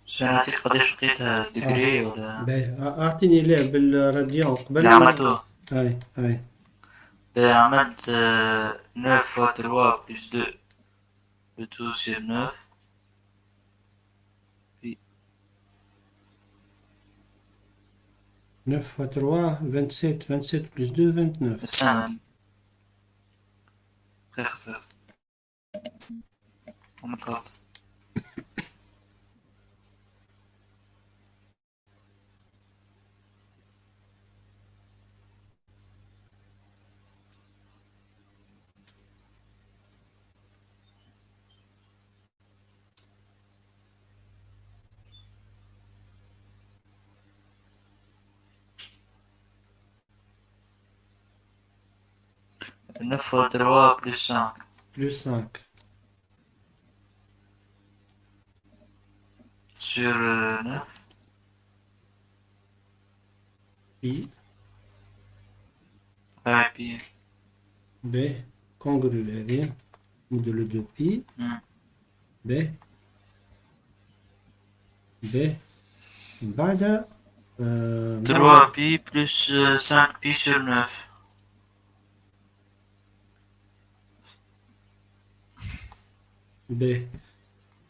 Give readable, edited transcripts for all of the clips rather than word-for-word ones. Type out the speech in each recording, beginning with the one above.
سنعطيك قداش لقيتها ديجري ولا باهي، أعطيني ليه بالراديان اللي قبل عملته. هاي عملت 9 fois 3 plus 2 le tout sur 9 puis 9 fois 3 27 27 plus 2 29. 5 frère on m'attend 9 fois 3 plus 5 Plus 5 sur 9 pi et puis ب كونغرو هذه موديلو دو بي ب ب بعد 3 pi plus 5 pi sur 9 ب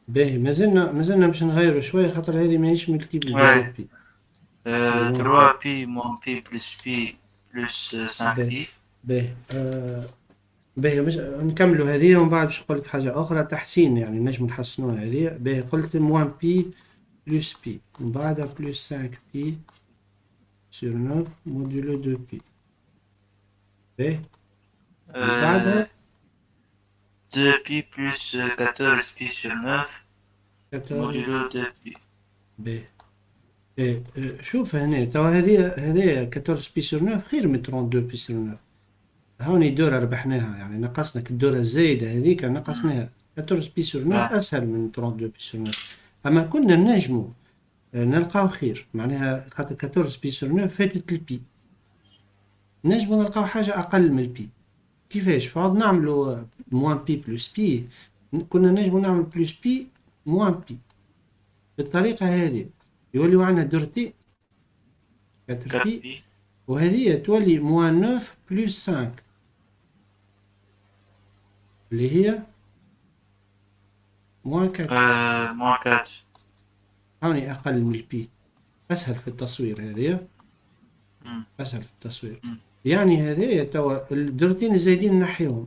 باهي مازلنا باش نغيروا شويه خاطر هذه ماهيش ملتيبل دو دو ouais بي. 3 pi moins pi plus 5 باهي pi باهي باهي باش نكملوا هذه ومن بعد باش نقول لك حاجه اخرى تحسين يعني نجم نحسنوها هذه. باهي قلت موان بي بلس بي ومن بعدها بلس 5 بي سور 9 موديلو دو بي. باهي من بعدها 2 pi plus 14 pi sur 9 14. modulo 2 pi باهي باهي شوف هنا توا هذه 14 بي سور 9 خير من 32 بي سور 9. هوني دورة ربحناها يعني نقصنا الدورة الزايدة هذيك نقصناها. 14 بي سور 9 ouais أسهل من 32 بي سور 9. أما كنا نجمو نلقاو خير معناها خاطر 14 بي سور 9 فاتت البي. نجمو نلقاو حاجة أقل من البي. كيفاش؟ فعاد نعملو موان بي بلس بي. كنا نجمو نعمل بلس بي موان بي بالطريقة هذه يوليو عندنا دورتي 4 4 بي pi وهذه تولي موان 9 بلس 5 اللي هي موان 4. moins 4 هوني أقل من البي. أسهل في التصوير هذه. أسهل في التصوير يعني هذه توا الدورتين الزايدين نحيهم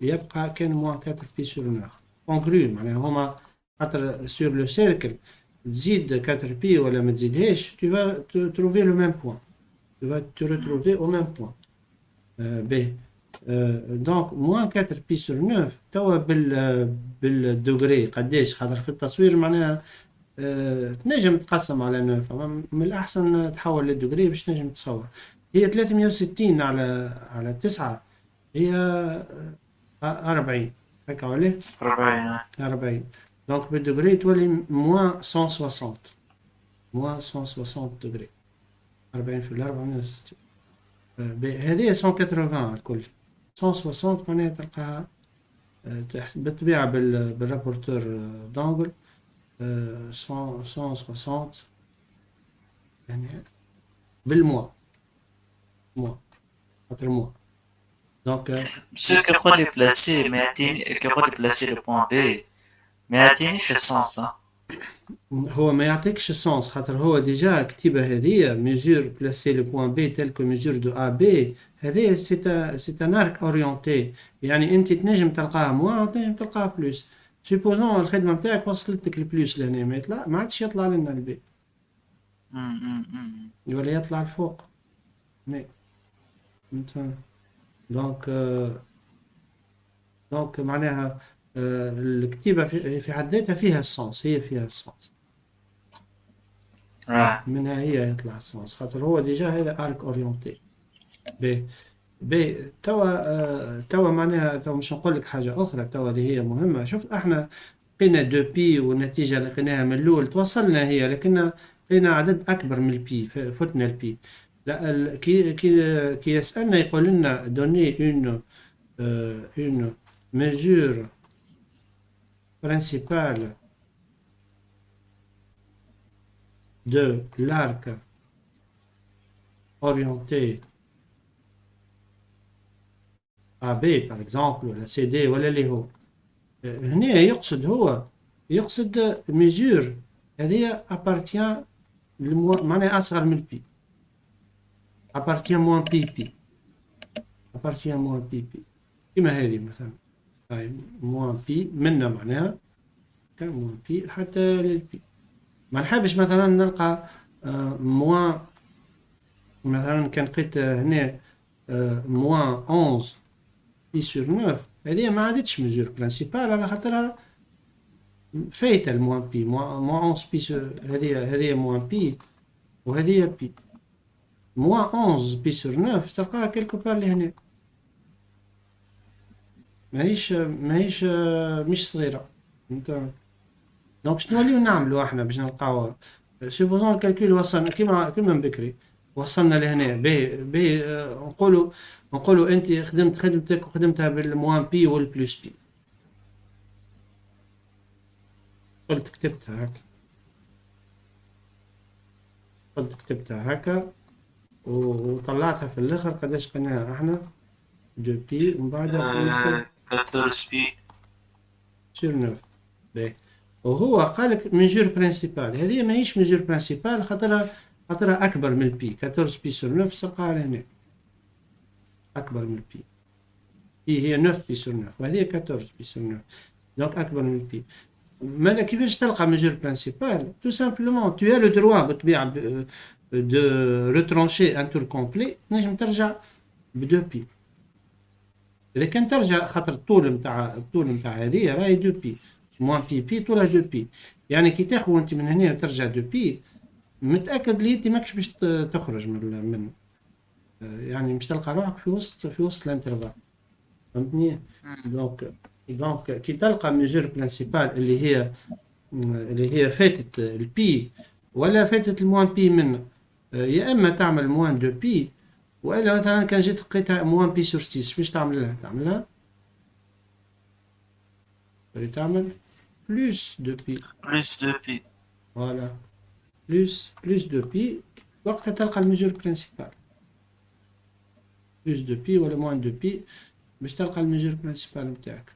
يبقى كان موان 4 بي سور 9 كونغرو معناها هما خاطر سور لو سيركل تزيد 4 بي ولا ما تزيدهاش tu vas trouver le même point. Tu vas te retrouver au même point. باهي دونك موان 4 بي سور 9 توا بالدوغري قداش خاطر في التصوير معناها تنجم تقسم على 9 من الأحسن تحول للدوغري باش تنجم تصور. هي 360 على 9 هي 40 هكا ولا 40 40. دونك بالدوغري تولي موان 160 موان 160 دوغري 40 في 460. هذه 180 الكل 160 معناها تلقاها بالطبيعة بالرابورتور دانجل 160 يعني بالموا موا خاطر موا دونك ceux qui ont déplacé qui ont déplacé le point B mais atteindre le sens hein. هو ما يعطيكش سونس خاطر هو ديجا كتيبة هذه ميزور بلاسي لو بوان بي تيل كو ميزور دو ا بي هذه سي ان ارك اورينتي يعني انت تنجم تلقاها موان تنجم تلقاها بلوس. سيبوزون الخدمة نتاعك وصلتك البلوس لهنا ما يطلع ما عادش يطلع لنا البي ولا يطلع الفوق مي دونك دونك معناها الكتيبة في حد ذاتها فيها السونس هي فيها السونس ouais منها هي يطلع السونس خاطر هو ديجا هذا ارك اورينتي. توا معناها توا مش نقول لك حاجة أخرى توا اللي هي مهمة. شوف احنا لقينا دو بي والنتيجة اللي لقيناها من الأول توصلنا هي لكن لقينا عدد أكبر من البي فتنا البي. لا كي يسألنا يقول لنا دوني une mesure principale de l'arc orienté AB par exemple ولا CD ولا اللي هو هنا يقصد ميزور هذه appartient معناها أصغر من بي appartient moins بي appartient moins بي كما هذه مثلا هاي moins بي منا معناها كان moins بي حتى للبي ما نحبش مثلا نلقى moins مثلا كان لقيت هنا moins 11 بي سور 9 هذه ما عادتش ميزور برينسيبال على خاطرها فايتة الموان بي موان 11 بي هذه موان بي وهذه بي موان 11 بي سور 9 تلقاها كيلكو بار لهنا ماهيش مش صغيرة انت دونك شنو نوليو نعملو احنا باش نلقاو سوبوزون الكالكول وصلنا كيما من بكري وصلنا لهنا باهي نقولوا انت خدمت خدمتك وخدمتها بالموان بي والبلوس بي قلت كتبتها هكا وطلعتها في الاخر قداش قلناها احنا دو بي ومن بعد 14 بي سور 9 باهي وهو قالك ميجور برينسيبال هذه ماهيش ميجور برينسيبال خاطرها اكبر من البي 14 بي سور 9 تلقاها لهنا اكبر من البي هي 9 بي سور 9 وهذه 14 بي سور 9 دونك اكبر من البي مالا كيفاش تلقى ميجور برينسيبال تو سامبلومون تو لو دروا بالطبيعه دو ريترونشي ان تور كومبلي تنجم ترجع ب 2 بي اذا كان ترجع خاطر الطول نتاع هذه راهي 2 بي موان بي طولها 2 بي يعني كي تاخذ انت من هنا وترجع 2 بي متاكد لي انت ماكش باش تخرج من يعني مش تلقى روحك في وسط الانترفال فهمتني دونك كي تلقى ميجور برينسيبال اللي هي فاتت البي ولا فاتت الموان بي منه يا اما تعمل موان 2 بي والا مثلا كان جيت لقيتها موان بي سور 6 باش تعملها تعمل بلس 2 بي بلس 2 بي فوالا بلس 2 بي وقتها تلقى الميجور برينسيبال بلس 2 بي ولا موان 2 بي باش تلقى الميجور برينسيبال نتاعك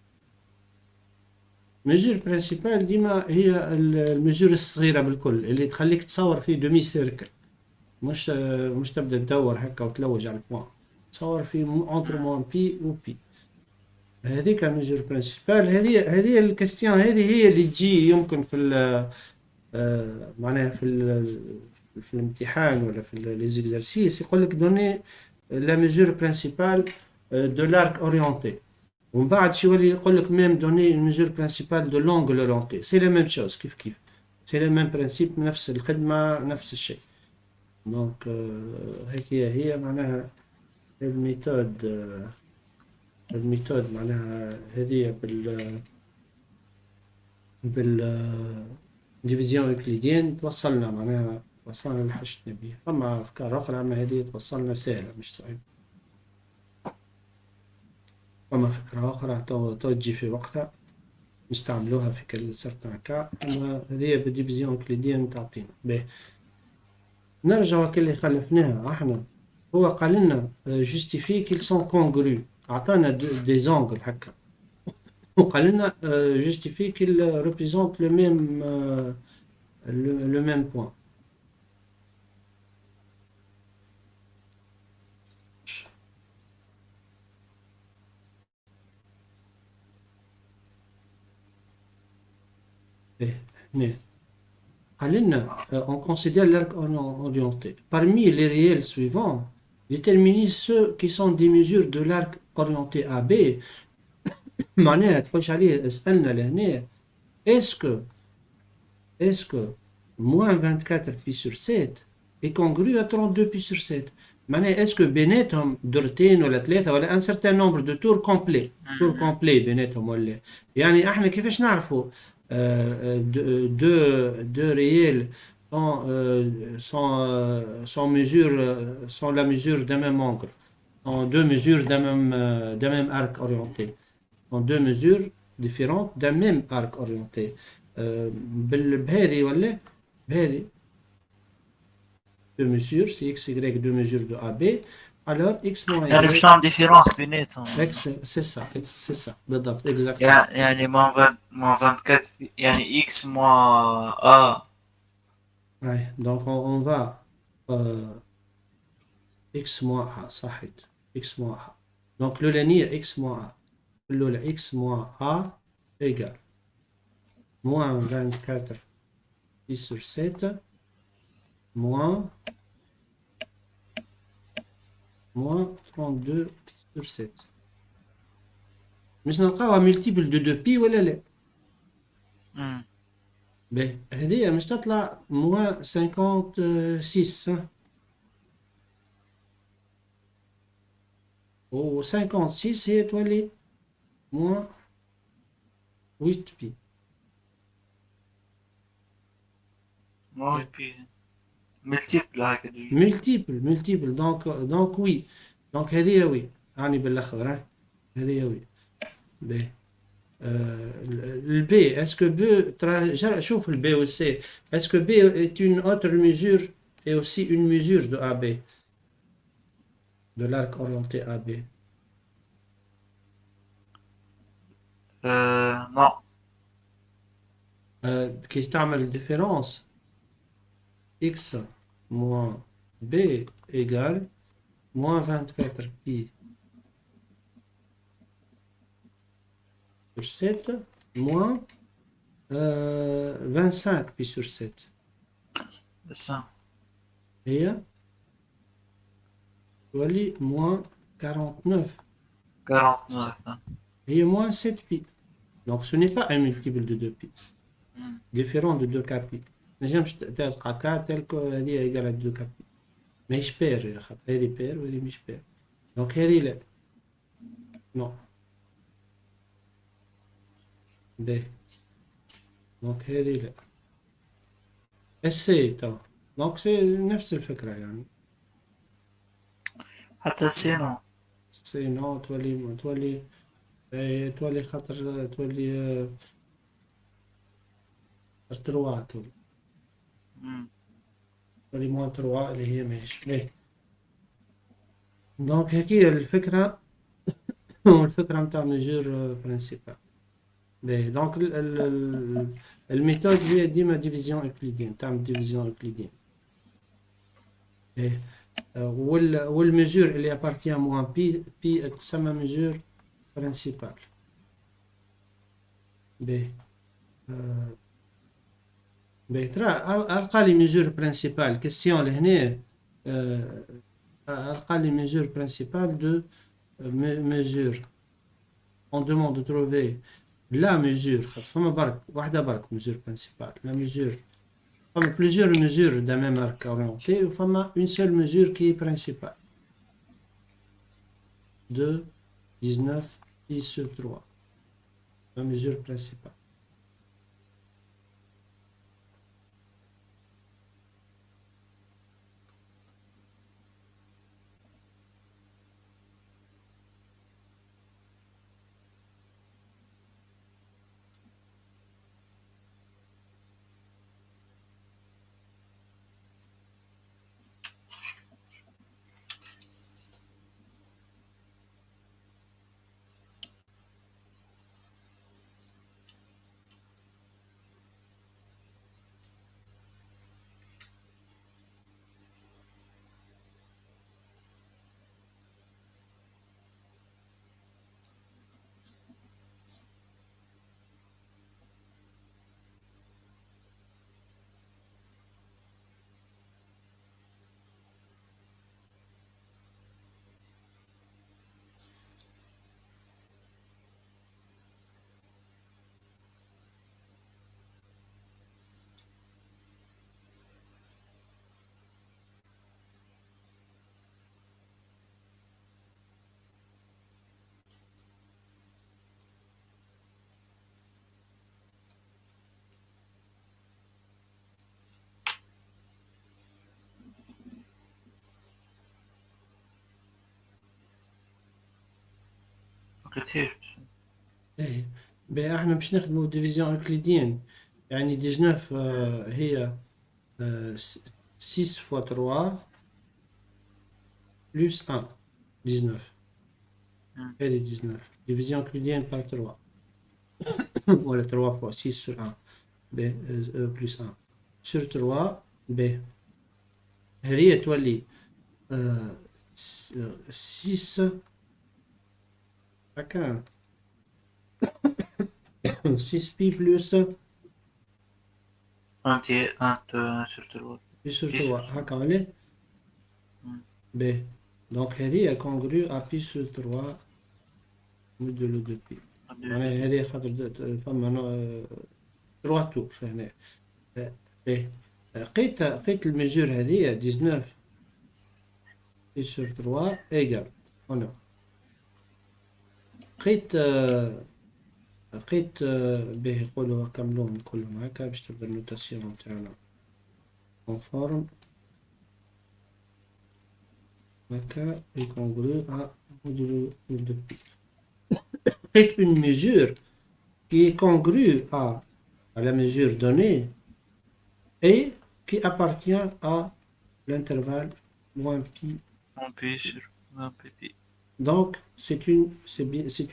ميجور برينسيبال ديما هي الميجور الصغيره بالكل اللي تخليك تصور في دومي سيركل مش تبدا تدور هكا وتلوج على البوان تصور في اونتر موان بي و بي هذيك ميجور برينسيبال هذه الكاستيون هذه هي اللي تجي يمكن في معناها في الامتحان ولا في لي زيكزارسيس يقول لك دوني لا ميجور برينسيبال دو لارك اورينتي ومن بعد شي يولي يقول لك ميم دوني الميجور برينسيبال دو لونغل اورينتي سي لا ميم شوز كيف سي لا ميم برينسيپ نفس الخدمه نفس الشيء دونك هيك هي معناها الميثود معناها هذه بال ديفيزيون اكليديين وصلنا لحاجتنا بيه اما افكار اخرى اما هذه توصلنا سهله مش صعيب اما فكره اخرى تو تجي في وقتها نستعملوها في كل سرطان هكا اما هذه بالديفيزيون اكليديين تعطينا باهي نرجع كل خلفناها احنا هو قال لنا جوستيفي كيل سون كونغرو عطانا دي زونغل هكا وقال لنا جوستيفي كيل ريبريزونت لو ميم بوين هنا قال لنا on considère l'arc orienté. Parmi les réels suivants, déterminez ceux qui sont des mesures de l'arc orienté AB. معناها تخش عليه اسألنا لهنا est-ce que moins 24 pi sur 7 est congru à 32 pi sur 7 معناها est-ce que بيناتهم درتين ولا ثلاثة ولا un certain nombre de tours complets بيناتهم ولا يعني احنا كيفاش نعرفوا deux réels sont la mesure d'un même angle, sont deux mesures d'un même arc orienté, sont deux mesures différentes d'un même arc orienté. بهذه ولا بهذه deux mesures, c'est x, y, deux mesures de AB, alors x moins يعني y, باش نعمل ديفيرونس بيناتهم. c'est ça, c'est ça, بالضبط, exactement. يعني moins 24 يعني x moins a. Ouais, donc on va x moins a, صحيت, x moins a. Donc le linéaire x moins a, le x moins a égale moins 24 pi sur 7 moins 32 pi sur 7. مش نلقاوها multiple de 2 pi ولا لا؟ مم. باهي هذه مش تطلع moins 56 و 56 هي تولي moins 8 pi. مو بي ملتيبل هكذا. multiple donc oui donc هذه oui راني بالاخضر ها هذه oui باهي le B est-ce que B شوف le B ou le C est-ce que B est une autre mesure et aussi une mesure de AB de l'arc orienté AB نو. كي تعمل différence x moins B égale moins 24 pi sur 7 moins 25 pi sur 7 بس هي تولي moins 49 49. هي moins 7 pi donc ce n'est pas un multiple de 2 pi différent de 2 k pi نجمش تلقى k tel que هذه égale à 2 k pi ماهيش بير يا خاطر هذه بير وهذه مش بير دونك هذه لا نو باهي دونك هذه لا اسي تو دونك سي نفس الفكرة يعني حتى سينو. سي نو تولي خاطر تولي تروا تولي موان تروا اللي هي ماهيش باهي دونك هكي الفكرة والفكرة متاع ميجور برينسيبال باهي دونك الميثود هي ديما ديفيزيون اكليدين تعمل ديفيزيون اكليدين باهي والميجور اللي ابارتيان موان بي تسمى ميجور برينسيبال باهي باهي ترى القى لي ميجور برينسيبال كيستيون لهنا القى لي ميجور برينسيبال دو mesure on demande de trouver la mesure فما برك واحدة برك mesure principale la mesure فما plusieurs mesures d'un même arc orienté ou فما une seule mesure qui est principale de 19 pi sur 3 la mesure principale كتير. ايه باهي احنا باش نخدمو ديفيزيون اكليديين يعني 19 هي 6 fois 3 plus 1. 19. Elle est 19. Division euclidienne par 3. Voilà 3 fois 6 sur 1. B plus 1. Sur 3 B. هي تولي 6 هكا 6 بي بلس 1 tiers, 1 sur 3. بي sur Pi 3 sur هكا عليه Hmm. B. Donc هذه congrue à pi sur 3 modulo de pi. معناها هذه خاطر فما 3 تور هنا B. لقيت الميجور هذه 19 بي sur 3 égal هنا لقيت به يقولوا كملوهم كلهم هكا باش تبدا النوتاسيون تاعنا كونفورم هكا يكونغرو ا مودولو دو بي. لقيت une mesure qui est congrue à la mesure donnée et qui appartient à l'intervalle moins pi. 1 pi sur 1 pi. Donc c'est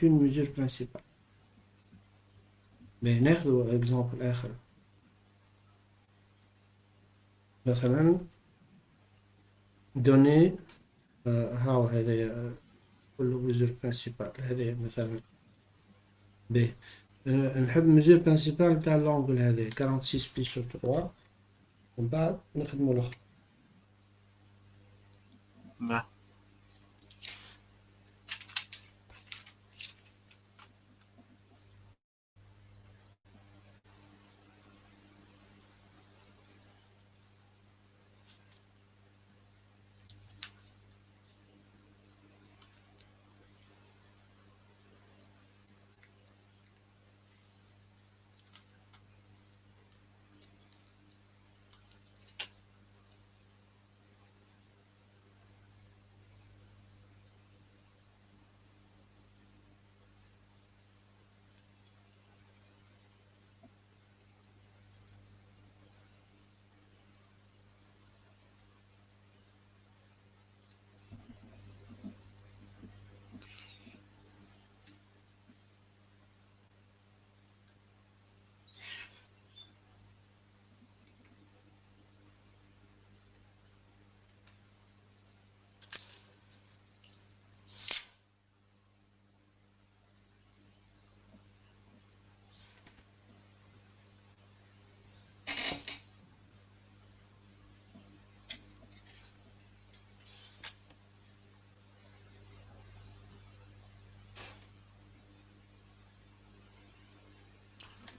une mesure principale. Mais ناخذ exemple آخر مثلا donner هاو هذا كله mesure principale هذا مثلا ب نحب mesure principale بتاع الانجل هذا 46 بي sur 3 ومن بعد نخدمو الأخر. Bah.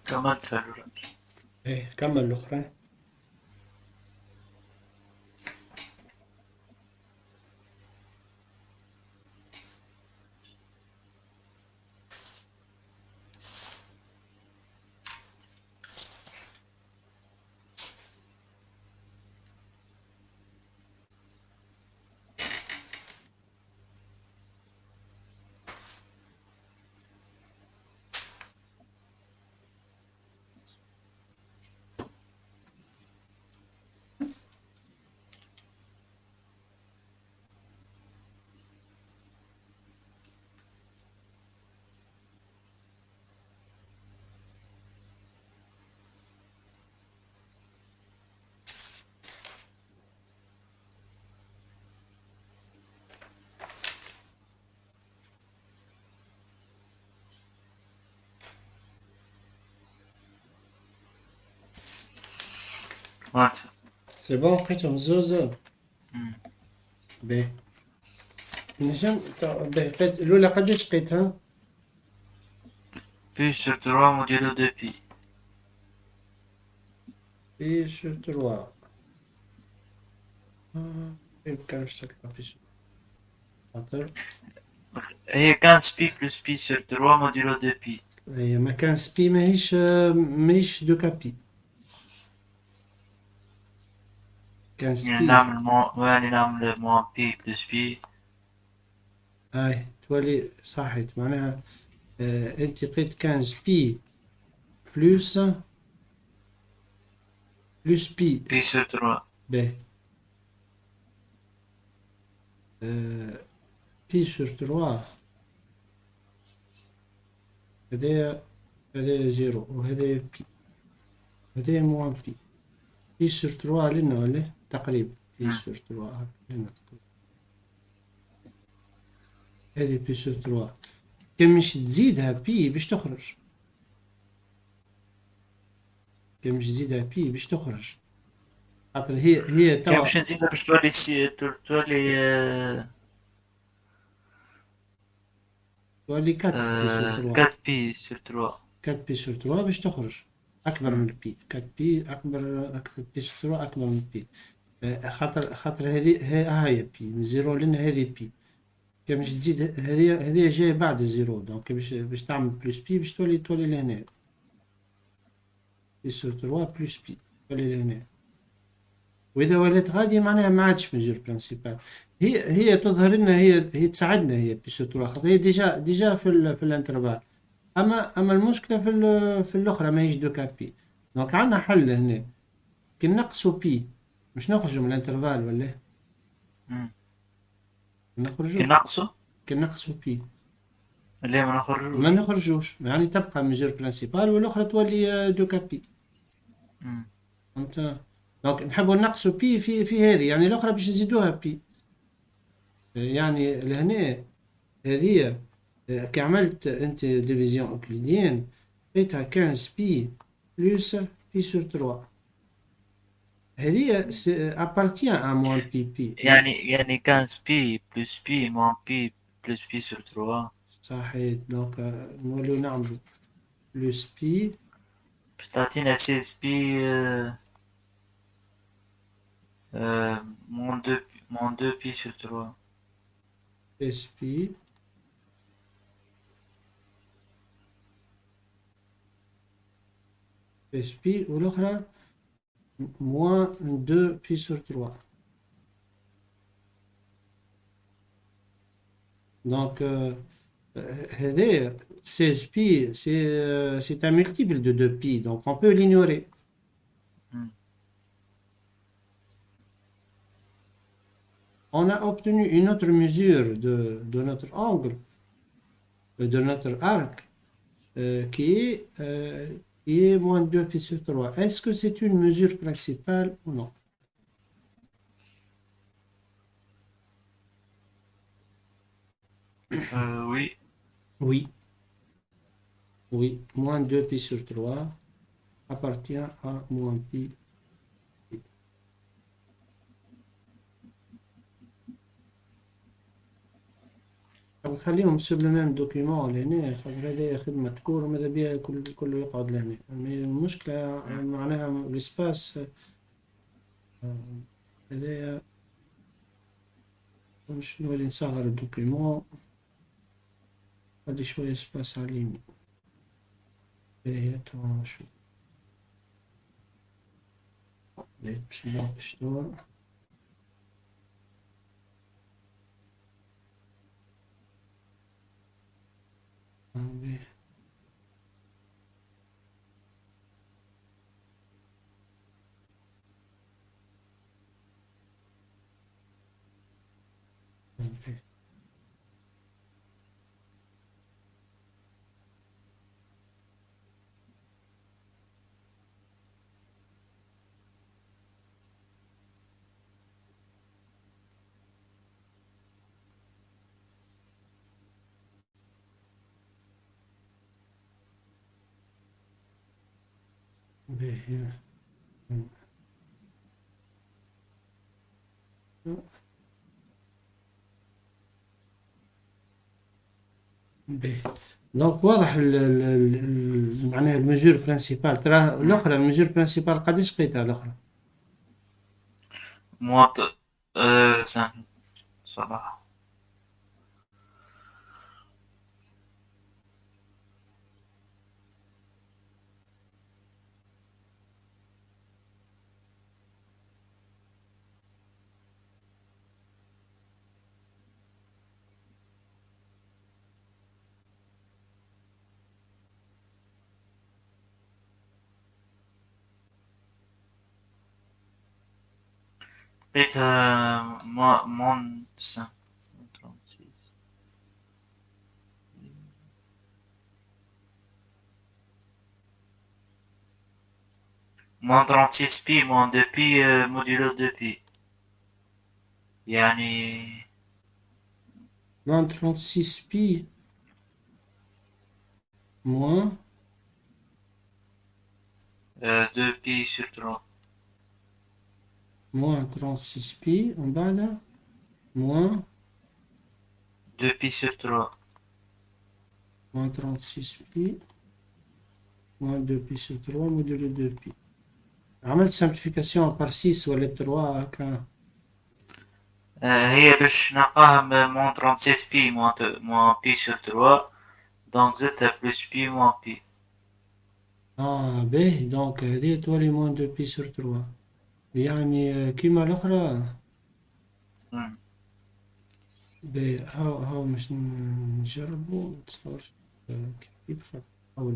كمان تفعلوا ايه كمل الأخرى. Voilà. C'est bon لقيتهم زوز باهي نجم باهي لقيت الأولى قداش لقيتها؟ Pi sur 3 modulo 2 pi. بي sur 3 يمكن باش تطلع في خاطر هي 15 pi plus pi sur 3 modulo 2 pi. هي ما كان سبي ماهيش دو كابي كان يعني نعمل moins pi plus pi. هاي تولي صحيت معناها انت لقيت 15 بي بلس بي Pi sur 3. باهي بي سور تروا هذايا هذايا زيرو وهذايا بي هذايا موان بي بي سور تروا لنا ولا تقريبا بي سور تروا لنا تقريبا هذه بي سور تروا كان مش تزيدها بي باش تخرج كان مش تزيدها بي باش تخرج خاطر هي كان توا باش نزيدها باش تولي تولي تولي 4 بي سور تروا 4 بي سور 3. 4 بي سور تروا باش تخرج أكبر من البي 4 بي أكبر بي سور تروا أكبر من البي خاطر هذه هاي بي من زيرو لنا هذه بي كان باش تزيد هذه جاية بعد الزيرو دونك باش تعمل بلوس بي باش تولي لهنا بي سور تروا بلوس بي تولي لهنا وإذا ولات غادي معناها ما عادش ميجور برانسيبال هي تظهر لنا هي تساعدنا هي بي سور تروا خاطر هي ديجا في الانترفال اما المشكله في الاخرى ماهيش دو كابي دونك عندنا حل هنا كي نقصوا بي مش نخرجوا من الانترفال ولا نخرجوا كي نقصوا كي نقصوا بي اللي ما ما نخرجوش. نخرجوش يعني تبقى ميجور برانسيبال والاخرى تولي دو كابي مم. فهمت دونك نحبوا نقصوا بي في هذه يعني الاخرى باش نزيدوها بي يعني لهنا هذه كي عملت انت ديفيزيون اوكليديان لقيتها 15 بي بلس بي سور 3 هذه appartient à moins بي بي يعني 15 بي بلس بي موان بي بلس بي سور 3 صحيح دونك نوليو نعملو بلس بي باش تعطينا 16 بي موان 2 بي سور 3. اس بي اس بي والاخرى moins 2 بي sur 3 donc هذا 16 بي c'est un multiple de 2 pi donc on peut l'ignorer on a obtenu une autre mesure de notre angle, de notre arc, qui est moins 2 pi sur 3. Est-ce que c'est une mesure principale ou non? Oui. Oui. Oui, moins 2 pi sur 3 appartient à moins pi. نخليهم سور لو ميم دوكيمون لهنا خاطر هذايا خدمة كور وماذا بيها كله يقعد لهنا المشكلة معناها الاسباس هذايا باش نولي نصغر الدوكيمون خلي شوية اسباس على اليمين باهي تمام شو باش نوقف دور باهي باهي دونك واضح معناها الميجور برانسيبال ترى الاخرى الميجور برانسيبال قداش لقيتها الاخرى موان سهل صراحة. لقيتها موان 5. moins 36 pi moins 2 pi modulo 2 pi. يعني moins 36 pi moins 2 pi sur 3. moins 36 pi en bas là, moins 2 pi sur 3. moins 36 pi moins 2 pi sur 3 modulo 2 pi. عملت simplification par 6 ولا 3 هكا. هي باش نلقاها moins 36 pi moins pi sur 3. Donc زدتها plus pi moins pi. باهي دونك هذه تولي moins 2 pi sur 3 يعني كيما الأخرى. مم. باهي هاو مش نجربو نتصورش كيف أو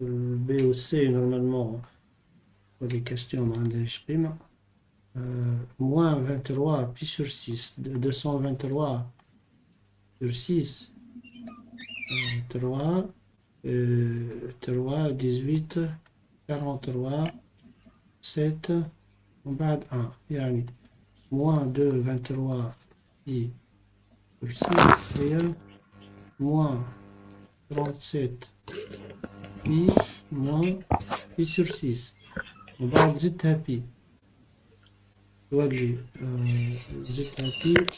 البي والسي نورمالمون ولي كاستيون ما عندهاش قيمة. moins 23 pi sur 6 223 sur 6 3 3 18 43 7 ومن بعد 1 يعني moins 2 23 pi sur 6 هي moins 37 pi moins pi sur 6 ومن بعد زدتها pi تولي زدتها pi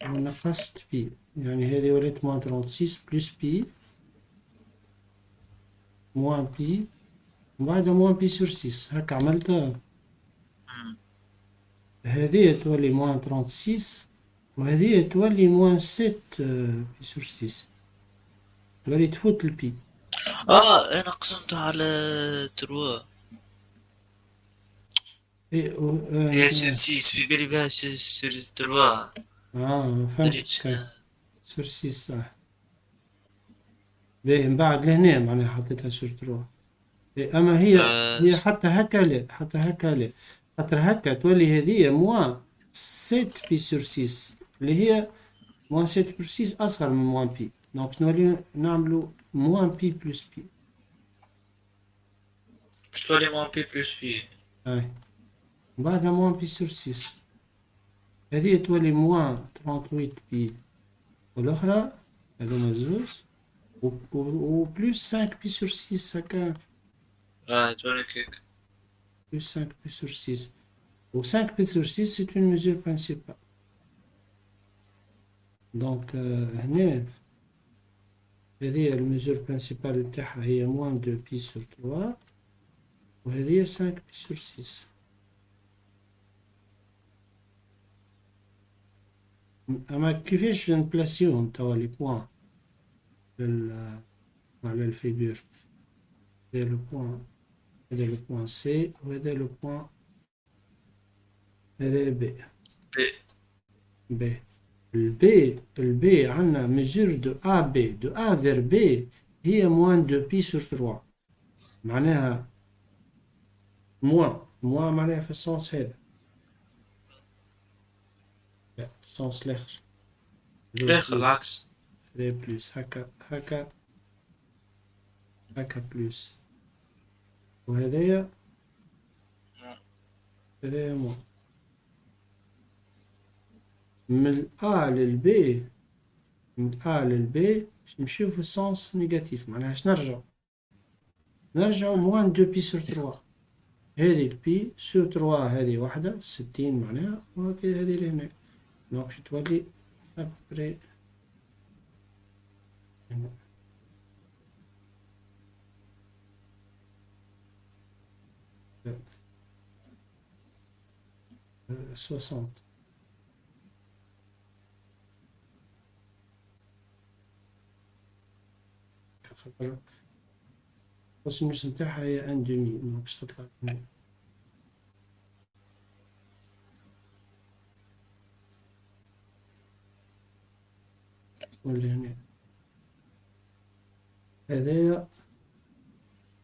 ونقصت pi يعني هذه ولات moins 36 plus pi moins pi وبعدها moins pi sur 6 هكا عملتها. هذه تولي moins 36 وهذه تولي moins 7 pi sur 6 تولي تفوت البي. انا قسمتها على 3. هي sur 6 في بالي بها sur 3. فهمت sur 6 صح. باهي من بعد لهنا معناها حطيتها sur 3. اما هي حتى هكا لا حتى هكا لا خاطر هكا تولي هذه moins 7 pi sur 6 اللي هي moins 7 sur 6 اصغر من moins pi دونك نولي نعملو moins pi plus pi. باش تولي moins pi plus pi. هاي بعدها moins pi sur 6 هذه تولي moins 38 pi والاخرى هذوما زوز و plus 5 pi sur 6 هكا. تولي كيك. Plus 5 pi sur 6 ou 5 pi sur 6 c'est une mesure principale. Donc هنا هذه المسure principale نتاعها هي moins 2 pi sur 3 وهذه 5 pi sur 6. أما كيفاش نبلاسيوهم توا لي بوان على الفيجور. هذا لو بوان هذا لو بوان سي وهذا لو بوان هذا بي. بي البي عندنا mesure de AB de A vers B هي moins 2 pi sur 3 معناها moins معناها في السونس هذا لا السونس الآخر العكس. هذا بلوس هكا بلوس وهذايا موان. من A للبي باش نمشيو في السونس نيجاتيف معناها اش نرجعو موان 2 بي سور 3 هذه البي سور 3 هذه وحدة 60 معناها وهكذا هذه لهنا دونك باش تولي ابري 60. خاطر النص نتاعها هي ان دومي باش تطلع ولا هنا هذايا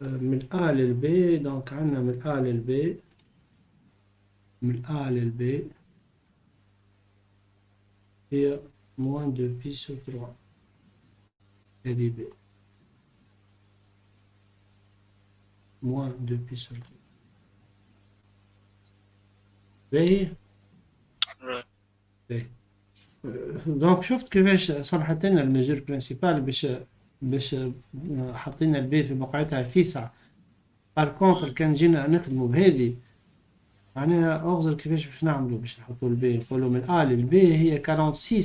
من A للبي دونك عندنا من A للبي هي moins 2 pi sur 3 هذه بي moins 2 pi sur 3 باهي Ouais. باهي. دونك شفت كيفاش صلحت لنا الميجور برينسيبال باش حطينا البي في بقعتها في 9. بار كونتر كان جينا نخدموا بهذه معناها اغزر كيفاش باش نعملوا باش نحطوا البي نقولوا من ا للبي هي 46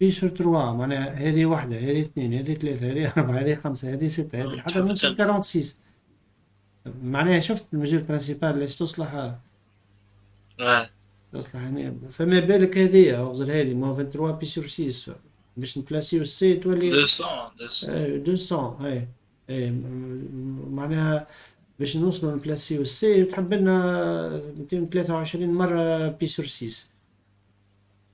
بي سور 3 معناها هذه واحدة هذه اثنين هذه ثلاثة هذه أربعة هذه خمسة هذه ستة هذه حتى تحب نوصل تجمع. 46 معناها شفت المجال برينسيبال اللي Ouais. تصلح هنا فما بالك هذه أغزر هذه ما 23 بي سور 6 باش نبلاسيو السي تولي 200, 200. 200 هاي معناها باش نوصلوا نبلاسيو السي تحب لنا 223 مرة بي سور 6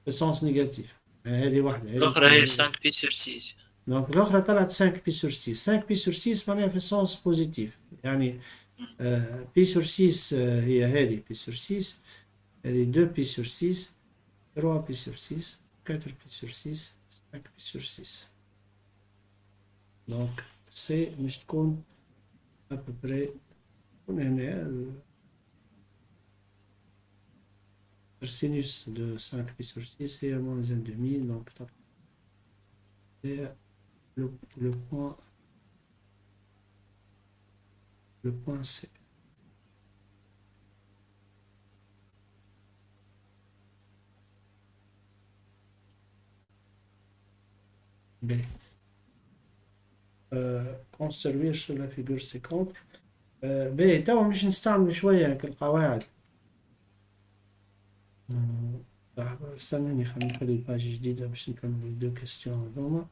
في سونس نيجاتيف هذه واحدة هذه الأخرى هي اثنين 5 بي sur 6. دونك الأخرى طلعت 5 بي سور 6 5 بي سور 6 معناها في السونس بوزيتيف يعني بي سور 6 هي هذه بي سور 6 هذه 2 بي سور 6 3 بي سور 6 4 بي سور 6 5 بي سور 6 دونك سي مش تكون ابوبري تكون هنا السينوس دو 5 بي سور 6 هي موان 1,5 دونك هي le point C. B. Construire sur la figure 50. B. تو مش نستعمل شوية كالقواعد. استناني خلينا نخلي الباج جديدة باش نكمل الدو كيستيون هذوما.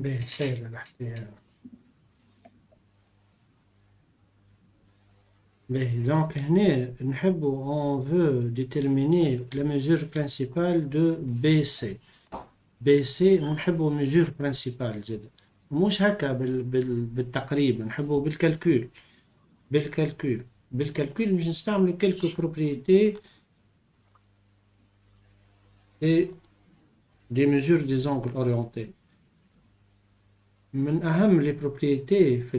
B. سير الاحتيال. Donc, on veut déterminer la mesure principale de BC. BC, on veut la mesure principale. مش هكا بالتقريب نحبه بالكالكول بالكالكول مش نستعمل quelques propriétés et des mesures des angles orientés. من أهم les propriétés في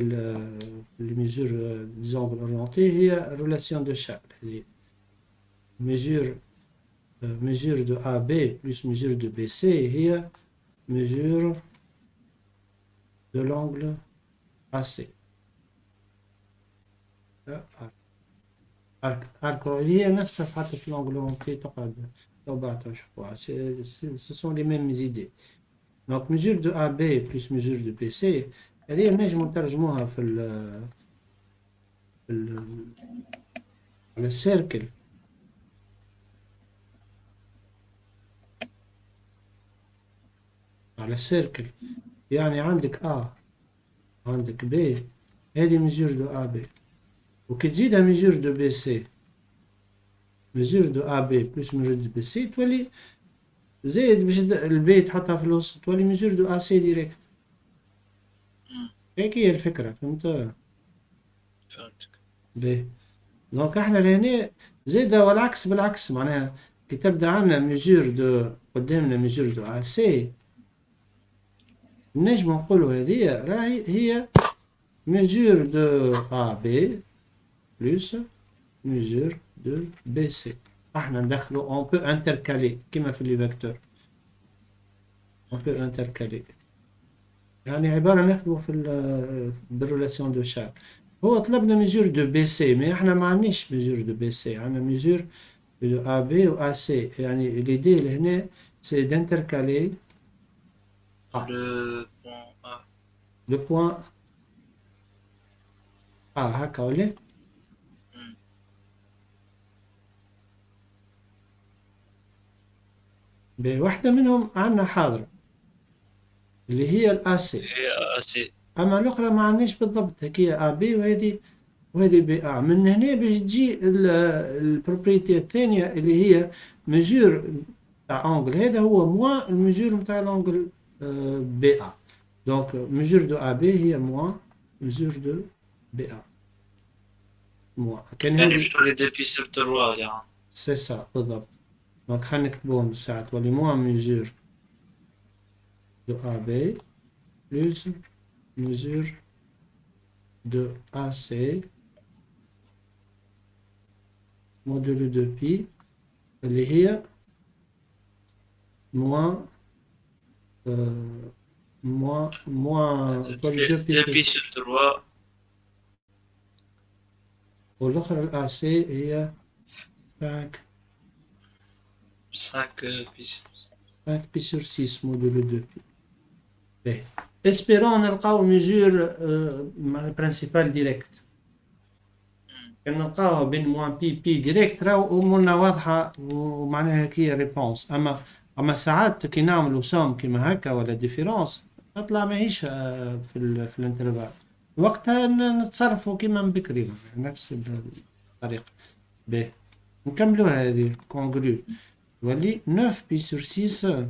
les mesures des angles orientés هي relation de Charles. Mesure de AB plus mesure de BC هي mesure de l'angle AC. هي نفسها حتى في l'angle orienté تقعد لو بعتها نشوفوها. Ce sont les mêmes idées. Donc mesure de AB plus mesure de BC هذه نجم نترجموها في على السيركل. على السيركل يعني عندك A عندك B هذه mesure de AB وكي تزيدها mesure de BC mesure de AB plus mesure de BC تولي زائد باش البي تحطها في الوسط تولي mesure de AC direct. هيك هي الفكرة فهمت؟ فهمتك. باهي دونك احنا لهنا زائد والعكس بالعكس معناها كي تبدا عندنا ميجور دو قدامنا ميجور دو AC نجم نقولوا هذه راهي هي mesure de AB plus mesure de BC. احنا ندخلوا on peut intercaler كما في لي فيكتور on peut intercaler يعني عبارة ناخذه في بالريلاسيون دو شارك. هو طلبنا ميجور دو بي سي مي احنا ما عندناش ميجور دو بي سي عندنا ميجور دو ا بي و ا سي يعني ليدي لهنا سي دانتركالي Le point A. لو بوان هكا ولا بواحدة منهم عندنا حاضرة اللي هي الا سي هي AC. اما الاخرى ما عندناش بالضبط هي ا بي وهذه بي ا. من هنا باش تجي البروبريتي الثانية اللي هي ميجور تاع انجل هذا هو موان الميجور نتاع الانجل بي ا. دونك ميجور دو ا بي هي موان ميجور دو بي ا موان كان يعني هذه باش تولي 2 بي sur 3 يعني. سي سا بالضبط. دونك خلينا نكتبوهم بالساعة تولي موان ميجور دو ا بي بلس ميجور دو ا سي موديلو دو بي اللي هي موان موان تولي 2 2 بي بي sur 3. والاخرى الا سي هي 5 5 بي. 5 بي سور 6 موديلو 2 بي. باهي اسبيرون نلقاو ميجور برانسيبال ديريكت. كان نلقاوها بين موان بي ديريكت راهو امورنا واضحه ومعناها هي ريبونس. اما ساعات كي نعملوا سوم كيما هكا ولا ديفيرونس تطلع ماهيش في الانترفال وقتها نتصرفوا كيما من بكري نفس الطريقه. باهي نكملوها هذه كونغرو تولي 9 بي سور 6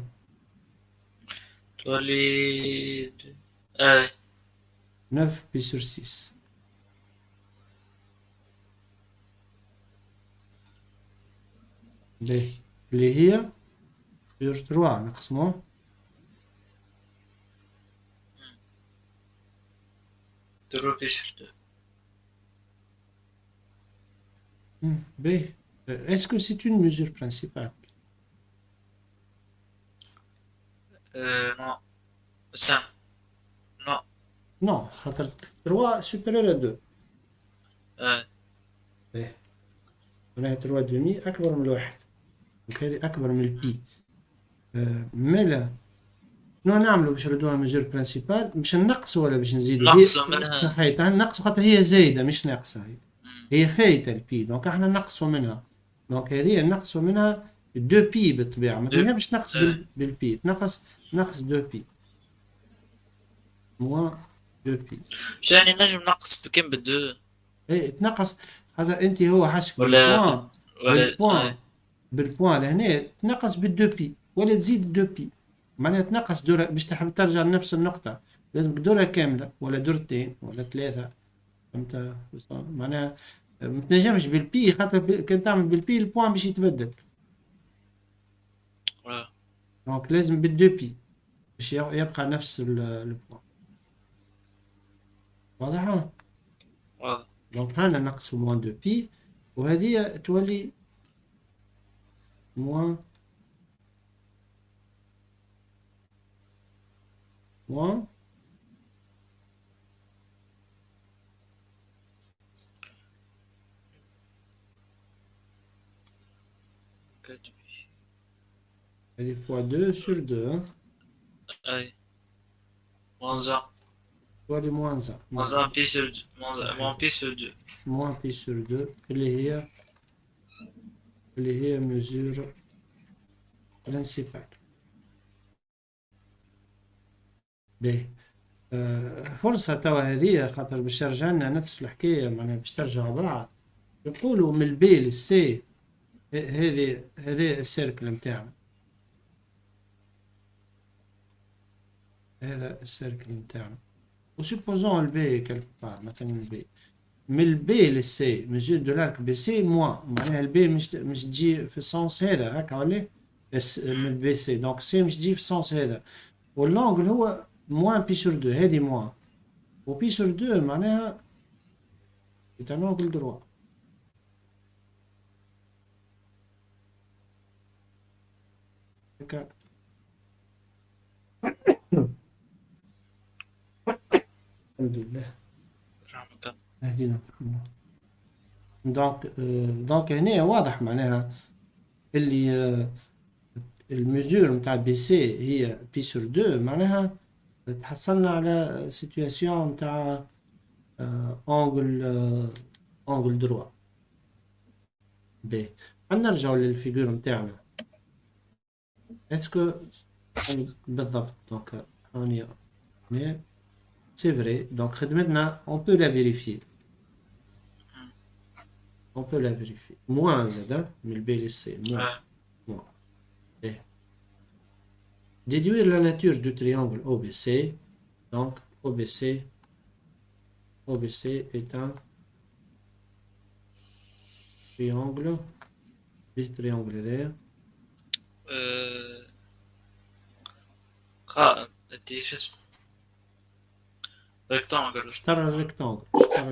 تولي 9 بي سور 6 باهي اللي هي سور 3 نقسموه 3 بي sur 2. باهي est-ce que c'est une mesure principale؟ Non. 5. Non. non خاطر 3 supérieur à 2. باهي هنا 3 دومي اكبر من الواحد دونك هذه اكبر من البي. مالا شنو نعملوا باش نردوها ميجور برانسيبال؟ باش نقصوا ولا باش نزيدوا؟ نقصوا منها. صحيح نقصوا خاطر هي زايده مش ناقصه هي خايته البي دونك احنا نقصوا منها. دونك هذه نقصوا منها 2 بي بالطبيعه ما تنجمش باش تنقص بالبي نقص 2 بي موان 2 بي يعني نجم نقص بكم بالدو اي تنقص خاطر انت هو حاشك ولا بالبوان لهنا تنقص بالدو بي ولا تزيد 2 بي معناها تنقص دورة باش تحب ترجع لنفس النقطة لازمك دورة كاملة ولا دورتين ولا 3 فهمت معناها ما تنجمش بالبي خاطر كان تعمل بالبي البوان باش يتبدل دونك لازم بالدو بي باش يبقى نفس البوان. واضح؟ واضح. دونك هنا نقص موان 2 بي وهذه تولي موان 4 بي. هذه فوا 2 sur 2 اي moins 1. تولي موان 1 moins 1 بي sur 2. moins بي sur 2. موان بي sur 2 اللي هي mesure principale. باهي فرصة توا هذه خاطر باش ترجع لنا نفس الحكاية معناها باش ترجع بعض يقولوا من البي للسي هذه السيركل نتاعنا، هذا السيركل نتاعنا. وسيبوزون البي كالك بار، مثلا البي من البي للسي ميزور دو لارك بي سي موان، معناها البي مش تجي في السونس هذا هكا ولا من البي سي، دونك سي مش تجي في السونس هذا، واللونجل هو موان بي سور دو، هذه موان، وبي سور دو معناها c'est un angle droit. هكا. الحمد لله رحمك. اهدينا. دونك هنا واضح معناها اللي الميزور نتاع بي سي هي بي سور دو، معناها تحصلنا على سيتوياسيون نتاع انجل دروا. باهي نرجعو للفيجور نتاعنا. اسكو بالضبط دونك هاني سي فري، دونك خدمتنا اون بو لا فيريفي، on peut la vérifier. Moins Z, mais le B c'est moins. Moins. Et déduire la nature du triangle OBC. Donc, OBC est un triangle. Le triangle là. قائم شو اسمه rectangle. اشترى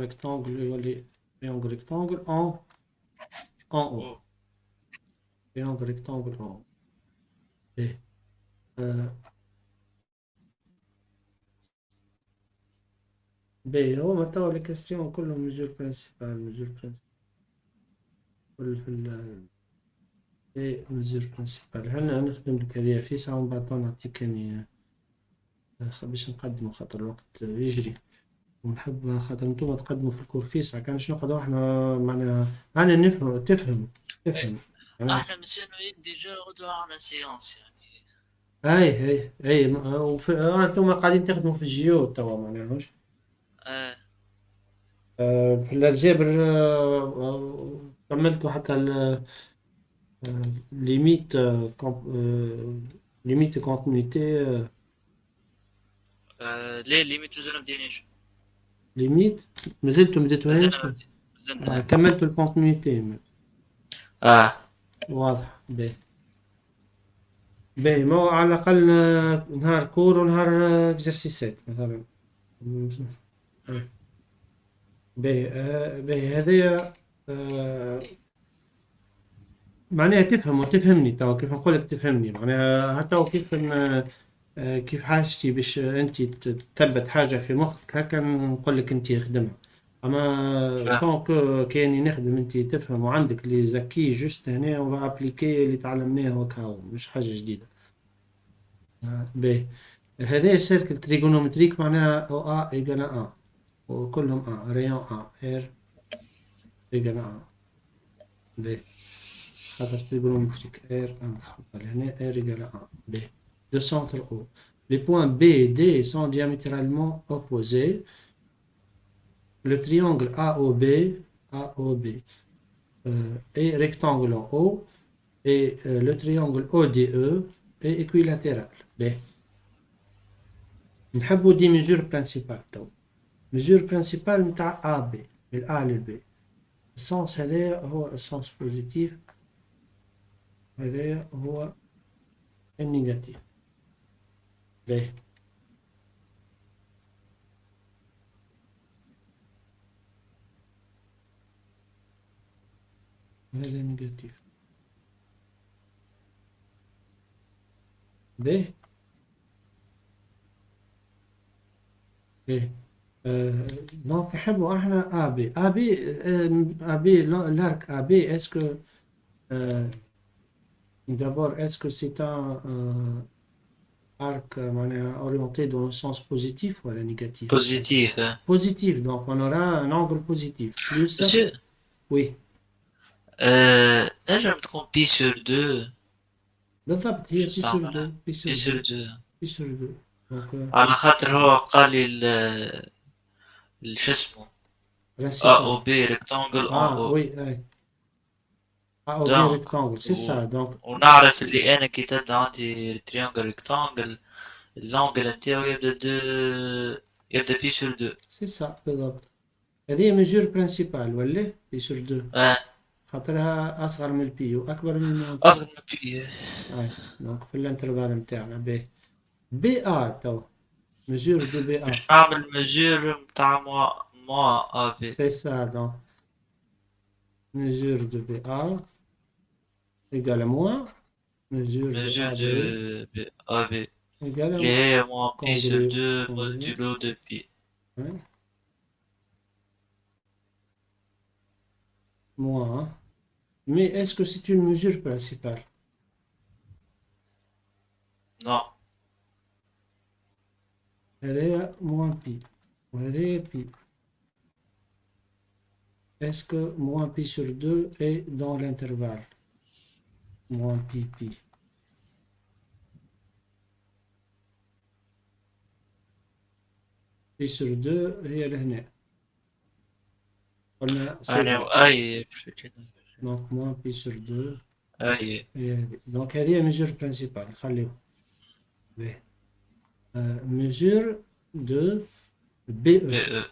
rectangle يولي triangle rectangle en haut. Triangle rectangle en haut. Et هو ما توا لي كاستيون كلهم ميزور برينسيبال كل في اي ميزور برينسيبال. هنا نخدم لك هذه في ساعة ومن بعد نعطيك اني باش نقدمو خاطر الوقت يجري، ونحب خاطر نتوما تقدموا في الكور في ساعة، كانش نقعدو احنا معناها انا نفهم تفهم احنا مسينا ديجا غدوة على سيونس يعني. اي انتوما قاعدين تخدموا في الجيو توا معناها واش في الجبر كملتوا حتى ليميت ليميت كونتينيتي. ليه ليميت مازال مبديناش. ليميت مازلتوا مبديتوهاش. كملتوا الكونتينيتي. واضح. باهي ما هو على الأقل نهار كور ونهار اكزرسيسات مثلا. باهي هذايا معناها تفهم وتفهمني توا كيف نقولك تفهمني، معناها حتى كيف حاجتي باش انت تثبت حاجة في مخك هكا نقولك انت خدمها، اما دونك كاني نخدم انت تفهم وعندك اللي زكي جوست هنا وابليكي اللي تعلمناه وكاو مش حاجة جديدة. باهي هذا سيركل تريغونومتريك معناها او ا ايجال ا وكلهم ا ريون ا ار ايجال ا. باهي خاطر تريغونومتريك ار هنا ار ايجال ا. باهي de centre O. Les points B et D sont diamétralement opposés. Le triangle AOB est rectangle en haut et le triangle ODE est équilatéral. B. نحبوا دي mesures principales تو. mesure principale متاع AB من A لل B. السنس هذا هو السنس بوزيتيف، هذا هو النيجاتيف. باهي هذا نيجاتيف. باهي دونك نحبوا احنا ابي لارك ابي اسكو d'abord est-ce que c'est un arc orienté dans le sens positif ou négatif? Positif. Positif, donc on aura un angle positif. Plus Monsieur, oui. نجم تكون بي سور دو. بالضبط هي بي سور دو. بي سور دو. بي سور دو. على خاطر هو قال لي شو اسمه ا او بي ريكتانجل ان او. وي اي A ou B دونك rectangle, c'est ça. Donc, ونعرف اللي انا كي تبدا عندي تريانجل ريكتانجل اللونجل نتاعو يبدا يبدا بي سور دو. c'est ça, بالضبط. هذه mesure principale ولا بي sur 2 اه خاطرها أصغر من البي وأكبر من المو بي. اصلا ما بي. دونك في الانترفال نتاعنا ب بي A تو mesure de BA. باش نعمل مجور متاع موا ابي. C'est ça, donc mesure de BA égale à moins mesure de مجور AB دو ابي égale اللي à هي موا بي سور congrue. دو Congrue. موديلو دو بي. Ouais. Moins. Mais est-ce que c'est une mesure principale? نو هذايا moins pi وهذايا pi. Est-ce que moins pi sur 2 est dans l'intervalle? Moins pi pi. Pi sur 2 هي لهنا. قلنا انا اي donc moins pi sur 2 اي هي هذه. Donc هذه mesure principale. خليه. B. Mesure de BE.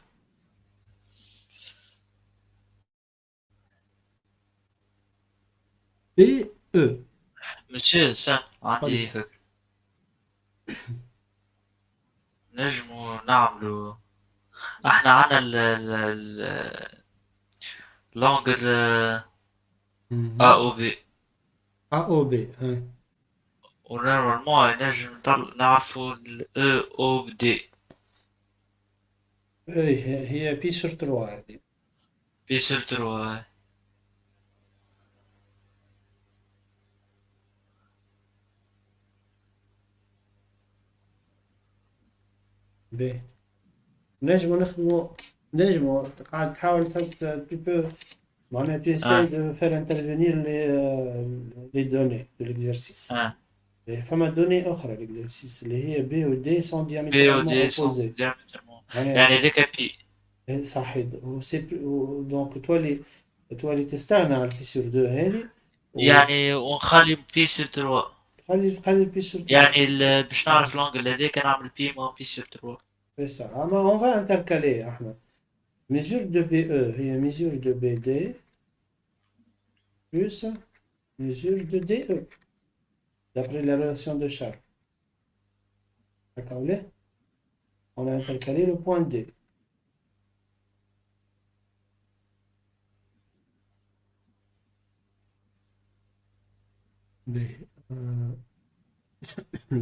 بي BE. مسيو سن قل. عندي فكرة. نجمو نعملو احنا عنا لونجل ا او بي A او B. hein. ونورمالمون نجم نعرفو ال او دي هي بي sur 3 هذه. بي سور تروا. B. نجمو نخدمو نجمو قاعد تحاول تحط tu peux معناها tu اه essaies de faire intervenir les données de l'exercice. اه فما données أخرى l'exercice اللي هي B و D sont بي او diamétralement دي سون opposés. ديامترمون معناها يعني ذيك بي. صحيح دونك تولي تستغنى عن البي sur 2 هذه يعني ونخلي بي سور تروا. وخلي البي sur 3. يعني باش نعرف لونجل هذاك نعمل بي مو بي سور تروا. C'est ça. Ah, mais on va intercaler, Ahmed. Mesure de BE et mesure de BD plus mesure de DE, d'après la relation de Charles. D'accord, là? On a intercalé le point D. B.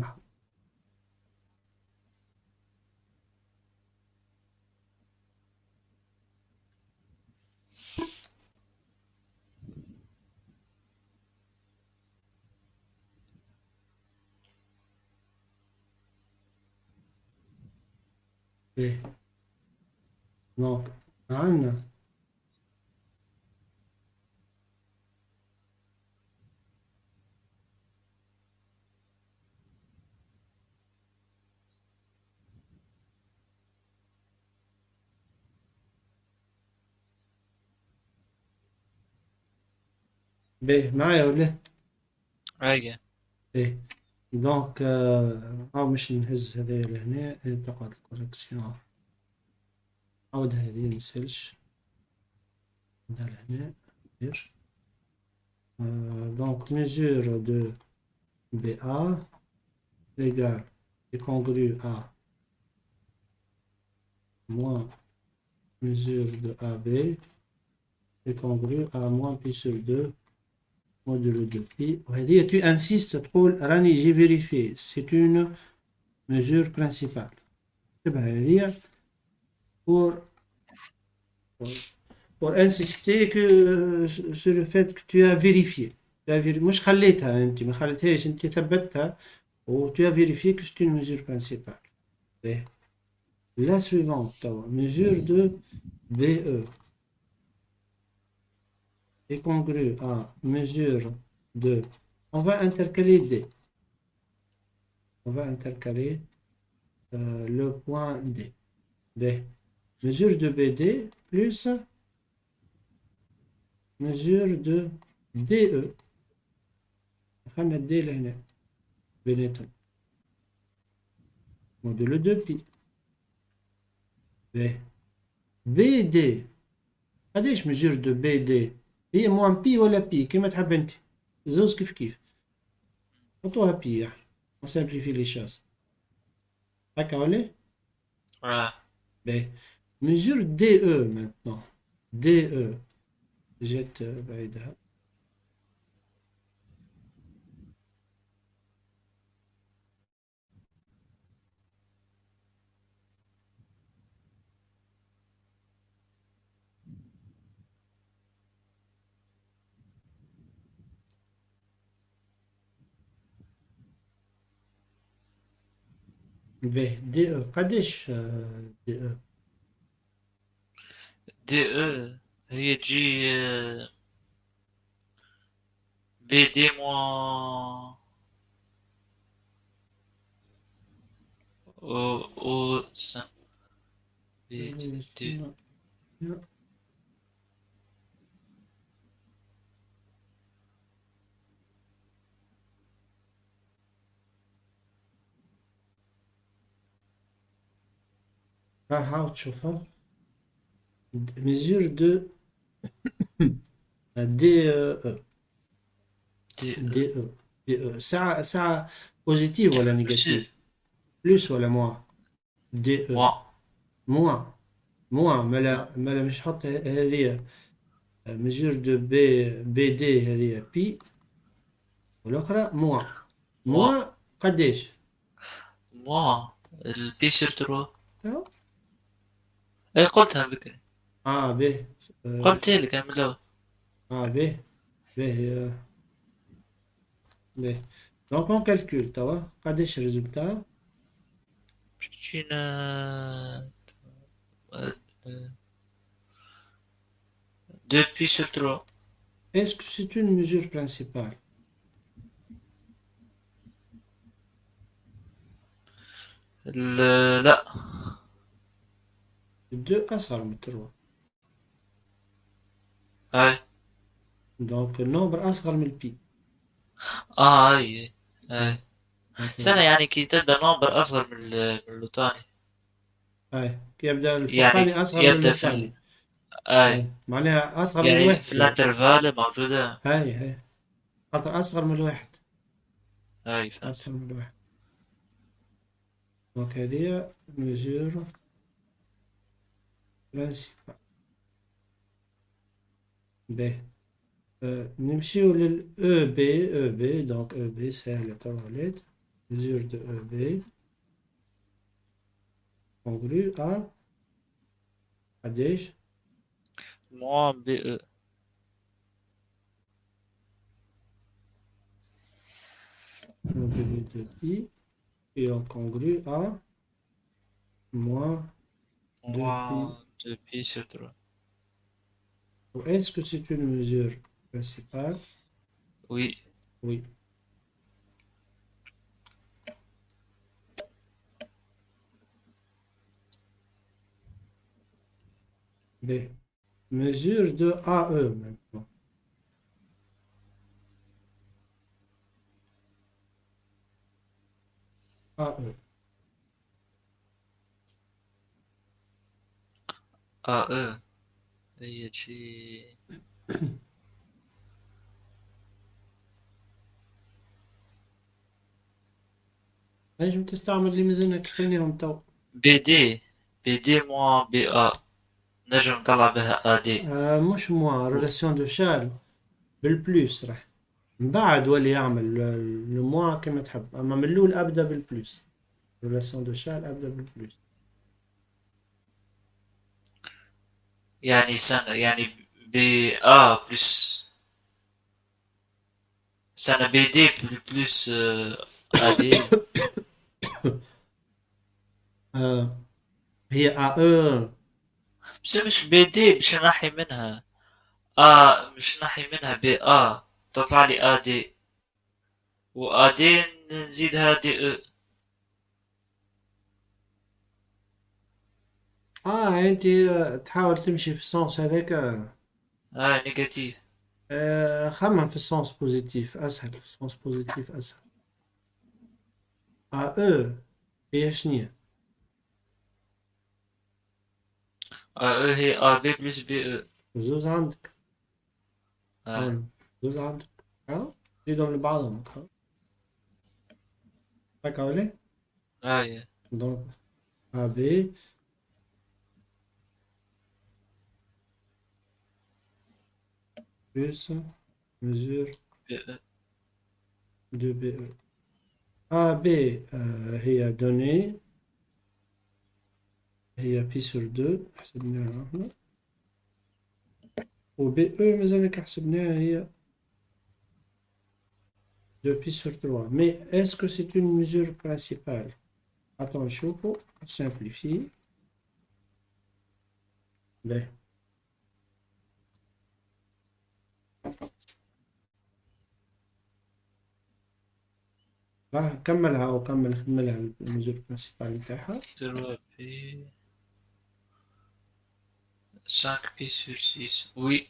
Là. B. Donc, Anne. B. معايا ولا؟ هاي B. دونك مش نهز هذايا لهنا تقعد الكوركسيون. عاود هذه منسالش. نعملها لهنا. دير. Donc mesure de BA égale est congrue à moins mesure de AB est congrue à moins pi sur 2 modulo de pi. وهذه tu insistes تقول راني j'ai vérifié c'est une mesure principale. تبقى هذه pour pour insister que sur le fait que tu as vérifié. مش خليتها انت ما خليتهاش انت ثبتها و tu as vérifié que c'est une mesure principale. B. La suivante, mesure de BE est congrue à mesure de... On va intercaler D. On va intercaler le point D. B. Mesure de BD plus mesure de دي او. دخلنا الدي لهنا بيناتهم موديلو دو بي. باهي بي دي قداش ميزور دو بي دي؟ هي موان بي ولا بي كيما تحب انت، زوز كيف كيف. حطوها بي يعني on simplifie les choses. هكا ولا؟ اه باهي mesure DE maintenant. DE جات بعيدها. باهي DE قداش DE؟ دي او هي تجي بي دي موان او سن بي دي. استنى. راح عاود تشوفها. mesure de DE. دي DE. DE ساعة بوزيتيف ولا ماشي نيجاتيف؟ بلوس ولا موان؟ DE موان. موان. موان آه. مالا مش حط هذه mesure de BD هذه بي والأخرى موان. موان موان قداش؟ موان البي سور تروا. تاو؟ اي قلتها بكري. به قلت لك من الاول. به به به. دونك اون كالكول توا قداش الريزولتا؟ جينا دو بي سور تروا. Est-ce que c'est une mesure principale؟ لا. 2 أصغر من 3. اي دونك النومبر أصغر من البي. اه اي اي. دونك سنة يعني كي تبدأ نمبر أصغر من اللوتاني. كي يبدأ يعني الفوقاني أصغر من يبدأ في الثاني. اي معناها أصغر من يعني الواحد في يعني. الانترفال موجودة. هاي خاطر أصغر من الواحد. اي فهمت. أصغر من الواحد. دونك هذه mesure principale. باهي نمشيو لل EB. دونك EB سهلة توا ولات. mesure de EB congrue à قداش؟ موان بي او. modulé de pi et on congrue à moins de pi. موان دو بي سور تروا. Est-ce que c'est une mesure principale؟ وي. Oui. B. Mesure de AE maintenant. AE. اه او هي تجي نجم تستعمل اللي مازلنا كتبناهم تو. بي دي. بي دي موان بي ا. نجم نطلع بها ا دي. مش موا ريلاسيون دو شارل بالبلوس راح من بعد ولي يعمل لو موا كما تحب، اما من الاول ابدا بالبلوس. ريلاسيون دو شارل ابدا بالبلوس. يعني سنة يعني بي ا بلس سنة بي دي بلس ا دي. آه هي AE. بس مش بي دي مش نحي منها. اه مش نحي منها بي ا تطلع لي ا دي وآ دي نزيدها دي او. انت تحاول تمشي في السونس هذاك. اه نيجاتيف. خمم في السونس بوزيتيف أسهل، في السونس بوزيتيف أسهل. أو هي شنيا؟ هي A B plus B E. زوز عندك. آه. حاول. زوز عندك. ها؟ زيدهم لبعضهم. ها؟ هكا ولا؟ هاي دونك A B plus mesure B E. de BE. AB هي donnée هي بي سور 2 حسبناها هنا، و BE مازالك حسبناها هي 2 pi sur 3. Mais est-ce que c'est une mesure principale? Attends, نشوفو simplifie. باهي. كملها وكمل خدملها الميزور برينسيبال نتاعها. 3 B 5 P sur 6. Oui.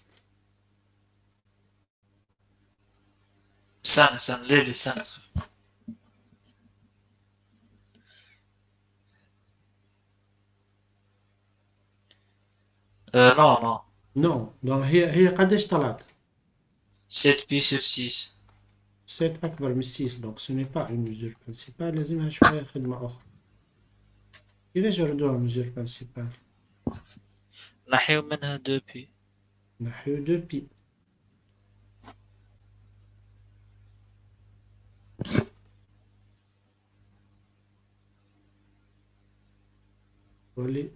استنى ليلي استنى. non. نو دونك هي قداش طلعت؟ 7 P sur 6. 7 أكبر من 6 دونك سو ني با اون ميزور برينسيبال، لازمها شوية خدمة أخرى. كيفاش نردوها ميزور برينسيبال؟ نحيو منها 2 P. نحيو 2 بي. ولي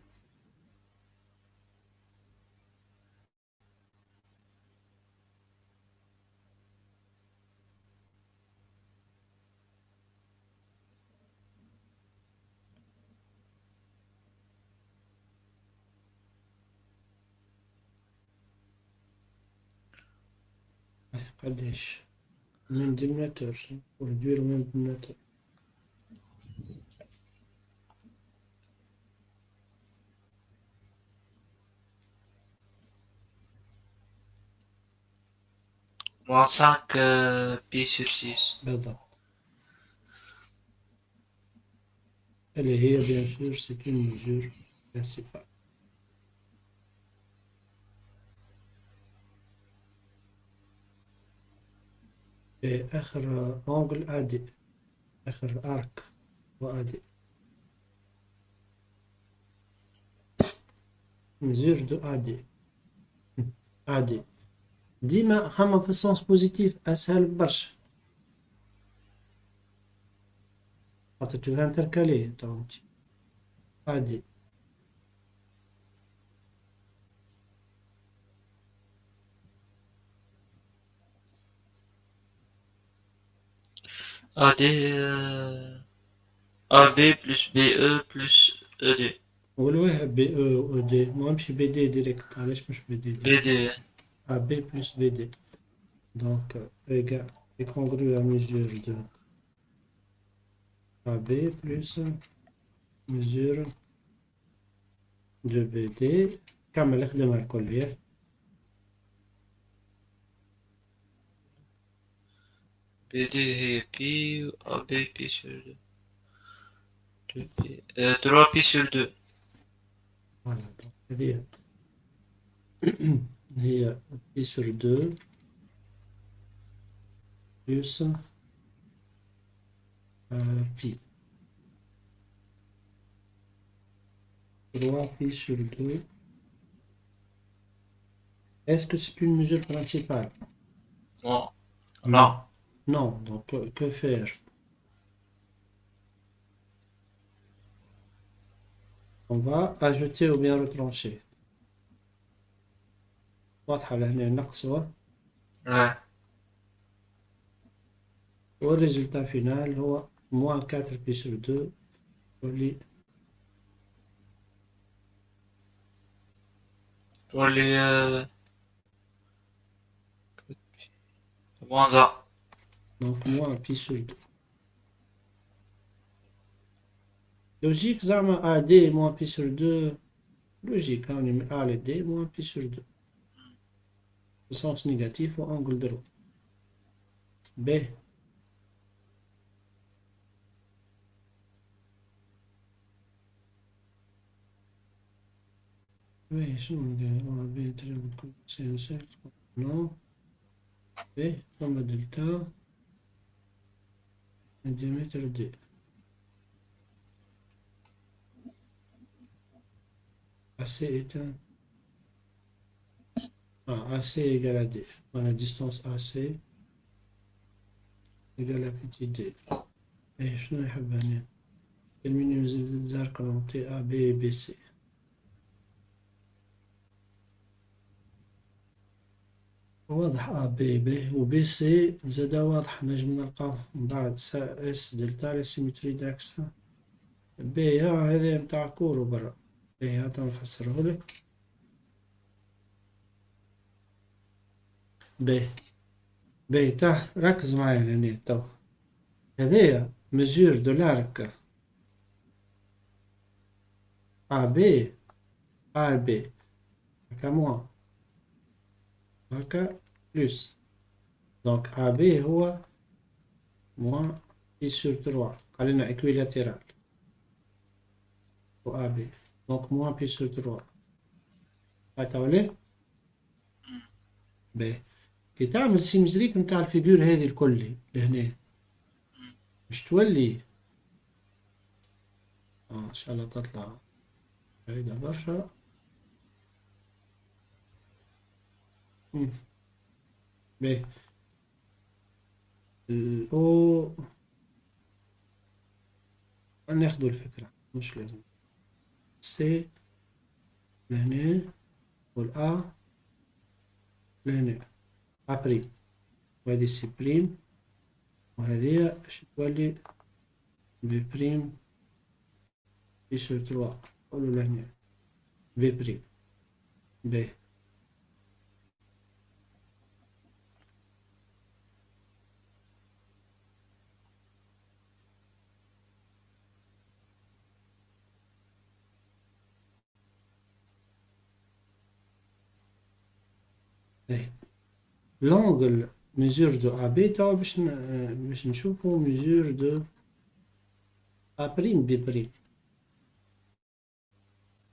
قداش؟ من ديمناتور ورديرو من ديمناتور. moins 5 P sur 6. بالضبط. اللي هي bien sûr c'est une mesure principale. آخر أنجل AD، آخر أرك هو AD. mesure de AD. AD ديما خمم في السونس بوزيتيف أسهل برشا، خاطر تو انتركالي دونك AD. AD AB plus BE plus ED. والواه بي او او دي ما نمشي بي دي ديريكت، علاش مش بي دي ديريكت؟ BD. AB plus BD donc égal est congru à mesure de AB plus mesure de BD. كمل اخدمها الكل ياه. BD هي P و AB P sur 2 P. 3 P sur 2. فوالا دونك هذه هي بي سور 2 plus pi 3 pi sur 2. Est-ce que c'est une mesure principale? Non. Non. Non, donc que faire? On va ajouter ou bien retrancher. واضحة لهنا النقص Ouais. والريزلتا فينال هو موان 4 بي سور 2 واللي Pour les moins 1. دونك موان بي سور 2. لوجيك زعما ا دي موان بي سور 2 لوجيك هاوني من ا ل دي موان بي سور 2. sens négatif ou angle droit. B. Oui, شنو ندير B تربط سين سيرك non B comme delta un diamètre D. AC est un AC égale à D. On a distance AC égale à petit D. Et شنو يحب هنا المينيميزي الزرقاء A B B C. واضح بي بي وبي سي زادا واضح نجم نلقاه من بعد اس دلتا لا سيمتري داكسا بي هذا متاع كورو برا بي هذا نفسره لك بي تحت ركز معايا هنا تو هذايا مزور دو لارك بي بي هكا موان هكا بلوس دونك بي هو موان بي سور 3 خلينا ايكويلاتيرال و بي دونك موان بي سور 3 هكا ولا بي كي تعمل سيمتريك نتاع الفيجور هذه الكل لهنا مش تولي ان شاء الله تطلع بعيدة برشا باهي الأو ناخدو الفكرة مش لازم سي لهنا والأ لهنا بريم وهذه سي بريم وهذه اش تولي بي بريم بي سور 3 قولوا لهنا بي بريم باهي l'angle mesure de AB توا باش نشوفو mesure de A prime B prime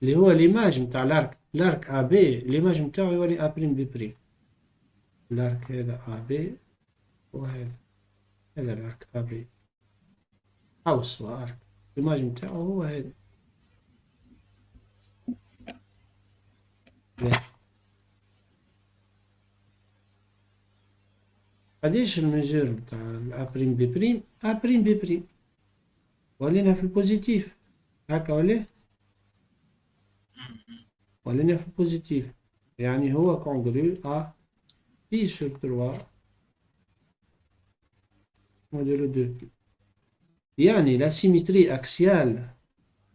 اللي هو ليماج نتاع لارك AB ليماج نتاعو يولي A prime B prime لارك هذا AB وهذا لارك AB قوس وارك ليماج نتاعو هو هذا قديش الميجور نتاع الأ بريم بي بريم أ بريم بي بريم ولينا في البوزيتيف هكا ولينا في البوزيتيف يعني هو كونغرو أ بي سور 3 موديلو 2 يعني la symétrie axiale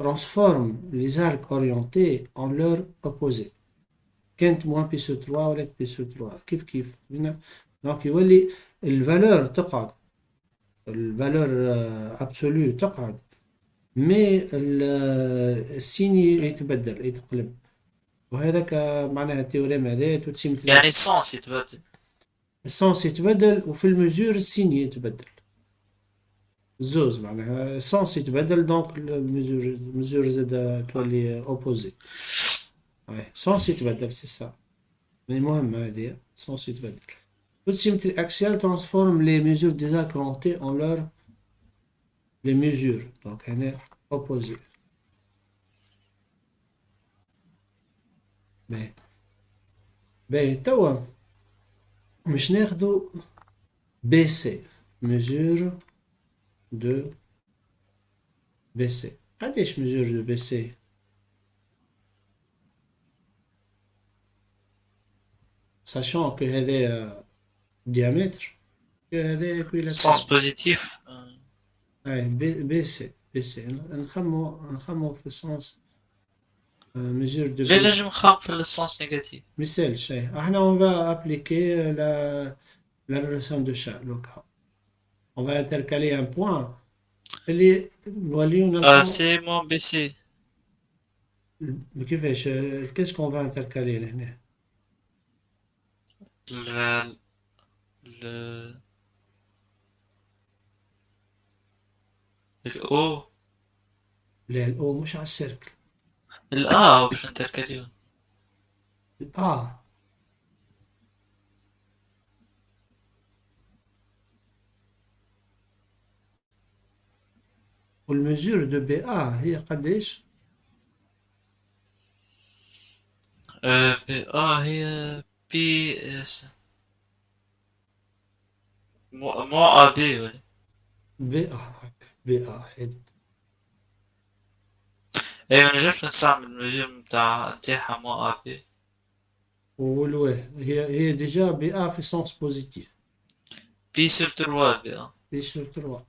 transforme les arcs orientés en leur opposé كانت موان بي سور 3 ولات بي سور 3 كيف دونك يولي الفالور تقعد الفالور ابسولو تقعد مي السين يتبدل يتقلب وهذاك معناها تيوريم هذا توتسيمتري يعني السونس يتبدل السونس يتبدل وفي المزور السين يتبدل الزوز معناها السونس يتبدل دونك المزور زاد تولي اوبوزي السونس يتبدل سي سا مي مهم هذه السونس يتبدل. Toute symétrie axiale transforme les mesures des arcs orientés en les mesures. Donc, elle est opposée. Ben, توا مش ناخدو BC mesure de BC. قداش mesure de BC؟ sachant que هذا diamètre هذا équilatéral sens positif بي سي نخمو في السونس mesure de لا نجم نخمم في السونس نيجاتيف مثال شيء احنا on va appliquer la relation de Charles. On va intercaler un point اللي نوليو نلقاو سي مون بي سي كيفاش qu'est-ce qu'on va intercaler هنا ال ال الأو لا الأو مش على السيركل. الآ باش نتركديو. الآ. والمزور دو بي آ هي قديش؟ بي هي بي اس مو بي ولا. بي آ هكا بي آ هيك. ايوه انا جبت نستعمل المجال متاعها مو بي. والواه هي ديجا بي آ في سونس بوزيتيف. بي سور تروا بي بي سور 3.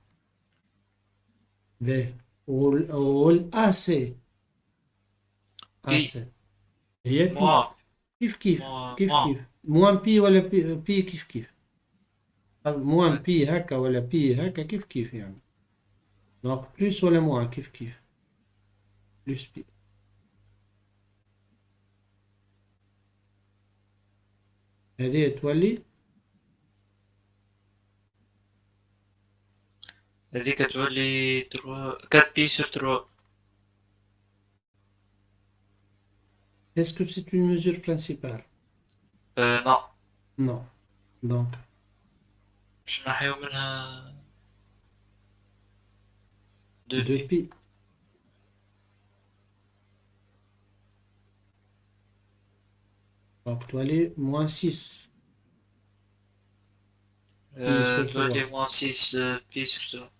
باهي. والآ سي. آ بي سي هي مو بي. كيف كيف. مو كيف مو كيف موان بي ولا بي, بي كيف كيف. موان بي هكا ولا بي هكا كيف كيف يعني. دونك بلوس ولا موان كيف كيف. بلوس بي. هذه تولي. هذيك تولي تروا 4 بي سور تروا. Est-ce que c'est une mesure principale? نو. Non. Donc, باش نحيو منها 2 2 بي. pi. Donc, tu aller moins 6 pi sur تولي 3. موان 6 بي سور تروا.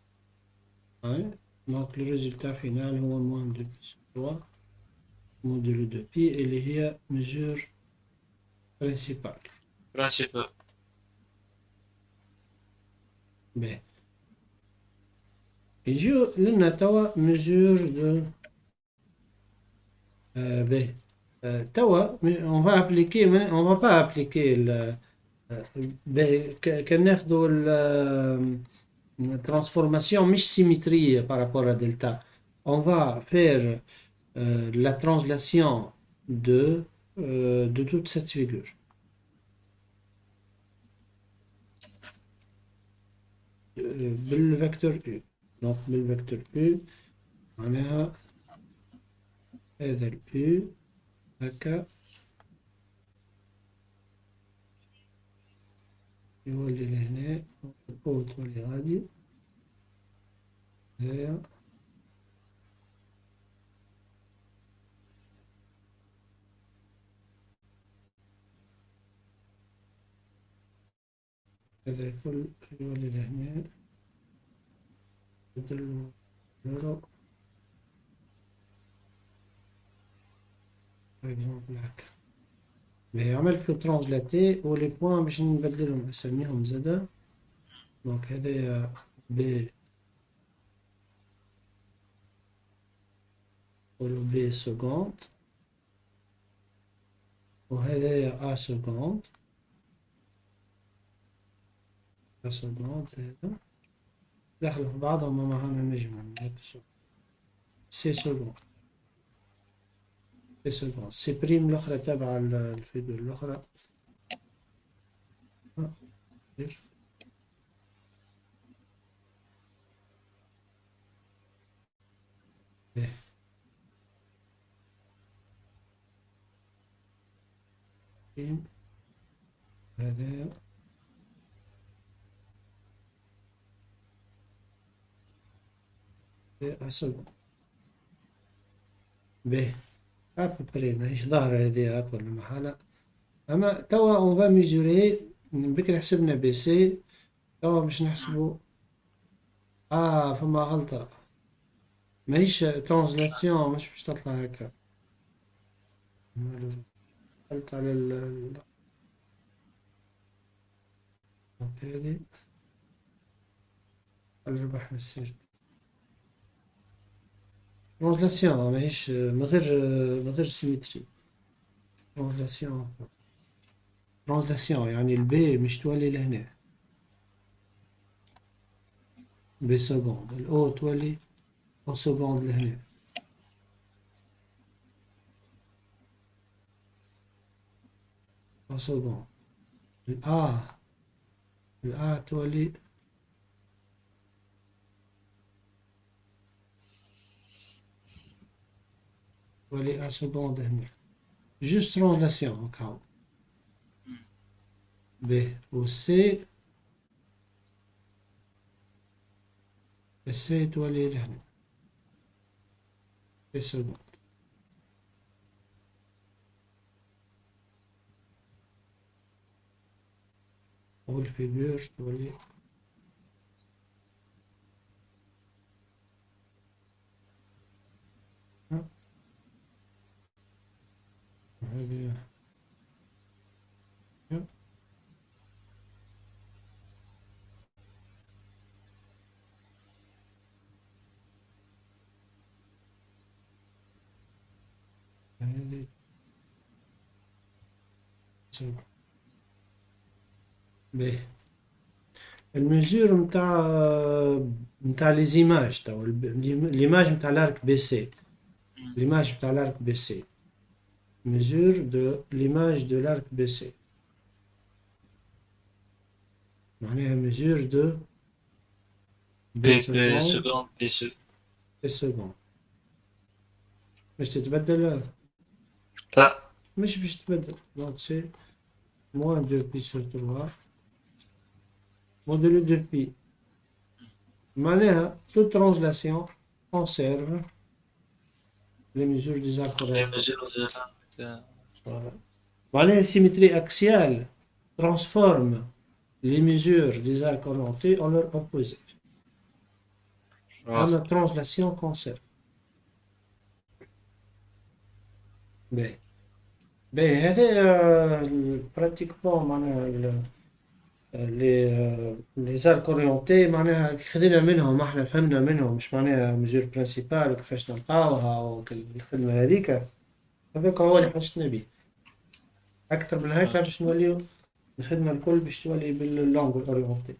Ouais. Donc, le résultat final, هو moins 2 pi sur 3 modulo 2 pi اللي هي mesure principale. برانسيبال. باهي. يجيو لنا توا mesure de باهي. توا on va appliquer, on va pas appliquer باهي كان ناخذوا transformation مش symétrie par rapport à delta. On va faire la translation de toute cette figure. بالفecteur U. Donc بالفecteur U معناها هذا ال U هكا يولي لهنا و تولي غادي هذايا هذا الكل يولي لهنا بدل نورو par exemple هكا. باهي عملت له ترانزلاتي ولي بوان باش نبدلهم اسميهم زادا. دونك هذايا بي ولو بي سكوند وهذايا ا سكوند. ا سكوند هذا داخل في بعضهم ما هنا نجم نركزوا. سي سكوند. سي سكوند سي بريم الاخرى تابعة الفيجور الاخرى. باهي. بريم هذايا ا سكوند. باهي ابري ماهيش ظاهرة هذه هاكا المحالة. اما توا اون فا ميزوري. بكري حسبنا بي سي توا باش نحسبو. فما غلطة ماهيش ترانزلاسيون مش باش تطلع هكا. غلطة على هذه الربح من السيرت. ترانزلاسيون ماهيش من غير سيمتري. ترانزلاسيون يعني البي مش تولي لهنا بي سكوند. الاو تولي او سكوند لهنا. او سكوند الآ الآ تولي A seconde هنا juste translation هكا B و C C تولي لهنا C seconde والفيجور تولي هذه هذه B الميزور نتاع لي زيماج توا ليماج نتاع لارك بي سي l'image نتاع لارك بي سي mesure de l'image de l'arc BC معناها mesure de بي secondes سكوند بي et secondes مش تتبدل لا مش باش تتبدل donc c'est moins 2 pi sur 3 modulo 2 pi معناها toute translation conserve les mesures des arcs لي orientaux ميزور دو لانك voilà. معناها symétrie axiale transforme les mesures des arcs orientés en leur opposé أما translation conserve باهي باهي هذا براتيكمون معناها لي زارك اورينتي معناها خذينا منهم احنا فهمنا منهم مش معناها ميزور برينسيبال وكيفاش نلقاوها والخدمة هذيك هذاك هو اللي حاجتنا بيه أكثر من هيك باش نوليو الخدمة الكل باش تولي باللونغ اورينتي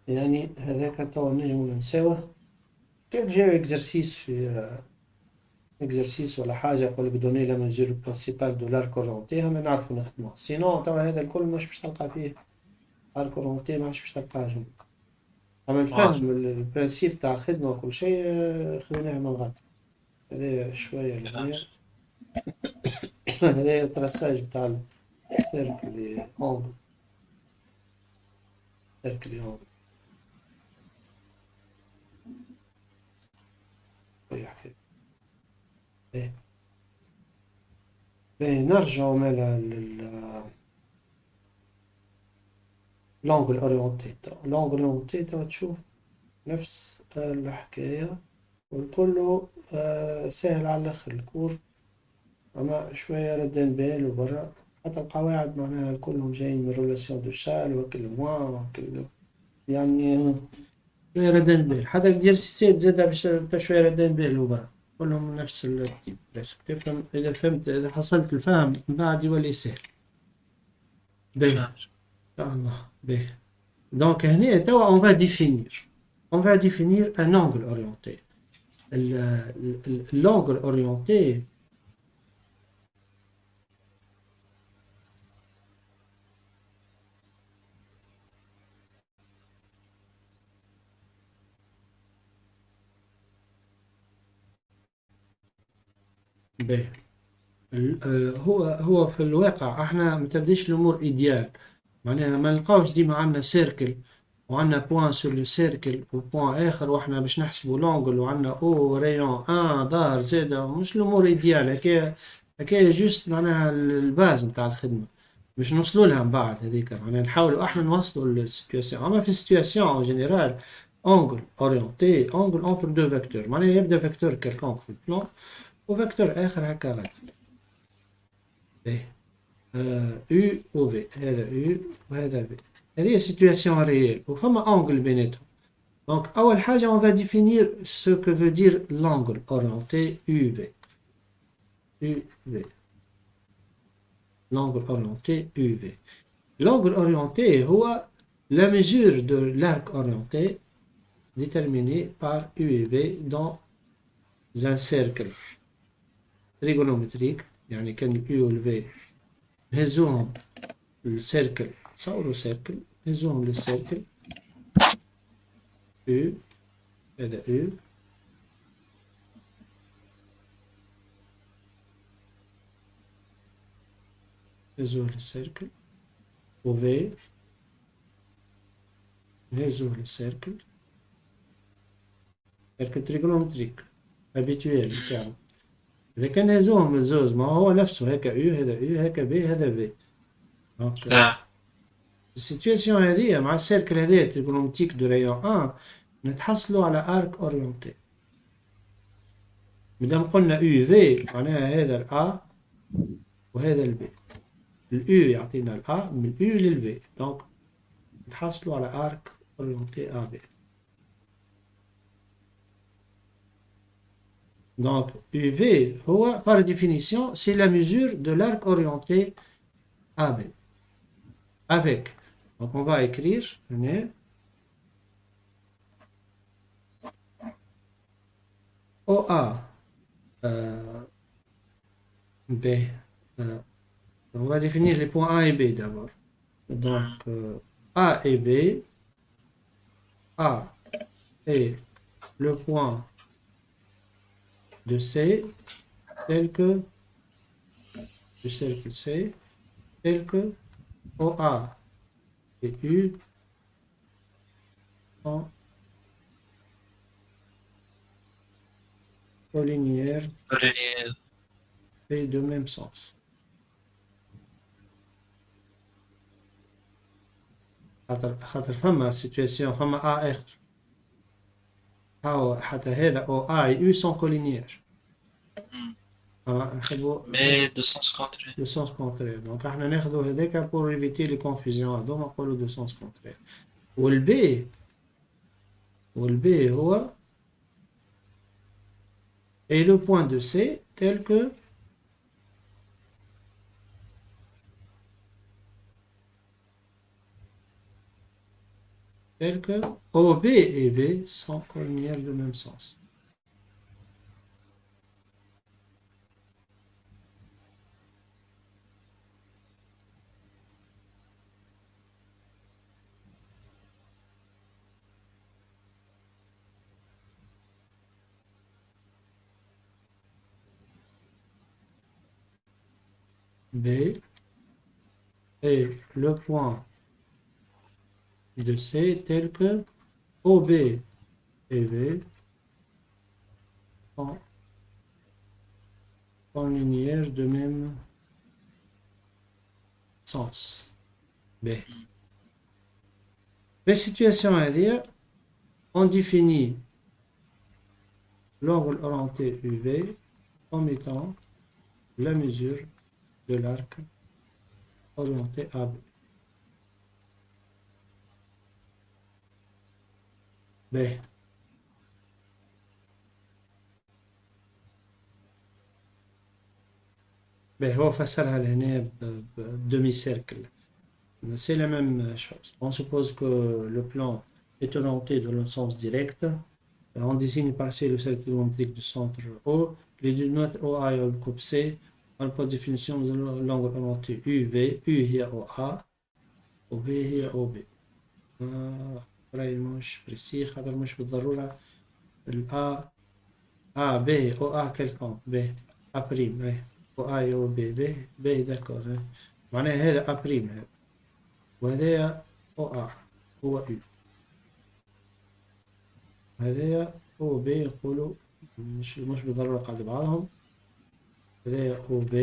يعني هذاك توا نجمو نساوه كيف جا اكزرسيس في اكزرسيس ولا حاجة يقولك دوني لا ميزور برينسيبال دو لارك اورينتي هم نعرفو نخدموه سينون توا هذا الكل مش باش تلقى فيه ارك اورينتي ماش باش تلقاه أما الفهم البرانسيب تاع الخدمة وكل شيء خذيناه من غد هذا شوية هذا التراساج بتاع السيركل لي أونغل سيركل لي أونغل يحكي باهي نرجعو مالا لونغل أورينتي لونغل أورينتي توا تشوف نفس الحكاية والكل سهل على الآخر الكور أما شوية ردان بال وبرا حتى القواعد معناها كلهم جايين من رولاسيون دو شال وكل موان وكل يعني شوية ردان بال حتى الإكزرسيسات زادا باش شوية ردان بال وبرا كلهم نفس التيب بريسك تفهم إذا فهمت إذا حصلت الفهم من بعد يولي سهل باهي إن شاء الله باهي دونك هنا توا on va définir un angle orienté l'angle orienté باهي هو في الواقع احنا ما تبديش الامور ايديال معناها ما نلقاوش ديما عندنا سيركل وعندنا بوان سور لو سيركل وبوان اخر واحنا باش نحسبوا لونجل وعندنا او ريون ان ظهر زاده مش الامور ايديال هكايا جوست معناها الباز نتاع الخدمه باش نوصلوا لها من بعد هذيك معناها نحاولوا احنا نوصلوا للسيتواسيون اما في السيتواسيون ان جينيرال انجل اورينتي انجل انتر دو فيكتور معناها يبدا فيكتور كالكونك في البلان وفيكتور اخر هكا غادي U و V هذا U وهذا V هذه situation réelle وفما angle بيناتهم donc أول حاجة on va définir ce que veut dire l'angle orienté UV UV l'angle orienté UV l'angle orienté هو la mesure de l'arc orienté déterminée par U et V dans un cercle trigonométrique يعني كان U و V نهزوهم السيركل، تصوروا سيركل، نهزوهم للسيركل U، هذا U، نهزوه للسيركل، و V نهزوه للسيركل، سيركل تريجونومتريك هابيتويال بتاعو. إذا كان نهزوهم الزوز ما هو نفسه هكا U هذا U هكا B هذا V. دونك اه السيتواسيون هذه مع السيركل هذايا تريجونومتريك دو رايون 1 نتحصلوا على ارك اورينتي. مادام قلنا يو في معناها هذا الأ وهذا البي، اليو يعطينا الأ من اليو للبي، دونك نتحصلوا على ارك اورينتي أ بي. دونك يو في هو par définition c'est la mesure de l'arc orienté AB avec, donc on va écrire هنا OA B. On va définir les points A et B d'abord. Donc A et B, A est le point de C tel que du cercle C, tel que OA et U sont collinéaires وريني. et de même sens. خاطر فما situation فما A R أو حتى هذا أو A et U sont collinéaires. نحبوا مي دو سونس كونتري. le sens contraire. Donc احنا ناخذوا هذاك pour éviter les confusions هذوما نقولوا de sens contraire. والبي هو et le point de C tel que OB et B sont collinéaires de même sens. B est le point de C tel que OB et B sont collinéaires de même sens. B. Les situations à dire, on définit l'angle orienté UV comme étant la mesure de l'arc orienté AB. B. هو فسرها لهنا بدemi-cercle. C'est la même chose. On suppose que le plan est orienté dans le sens direct. On désigne par C le cercle trigonométrique du centre O. Les deux notes OA et O coupe C. par définition de l'angle orienté UV. U هي OA وB هي OB. راي مش بريسي خاطر مش بالضرورة الأ B OA quelconque B A prime OA و B d'accord معناها هذا A prime هذا وهذايا OA هو U هذايا OB يقولوا مش بالضرورة قاعد بعضهم هذايا OB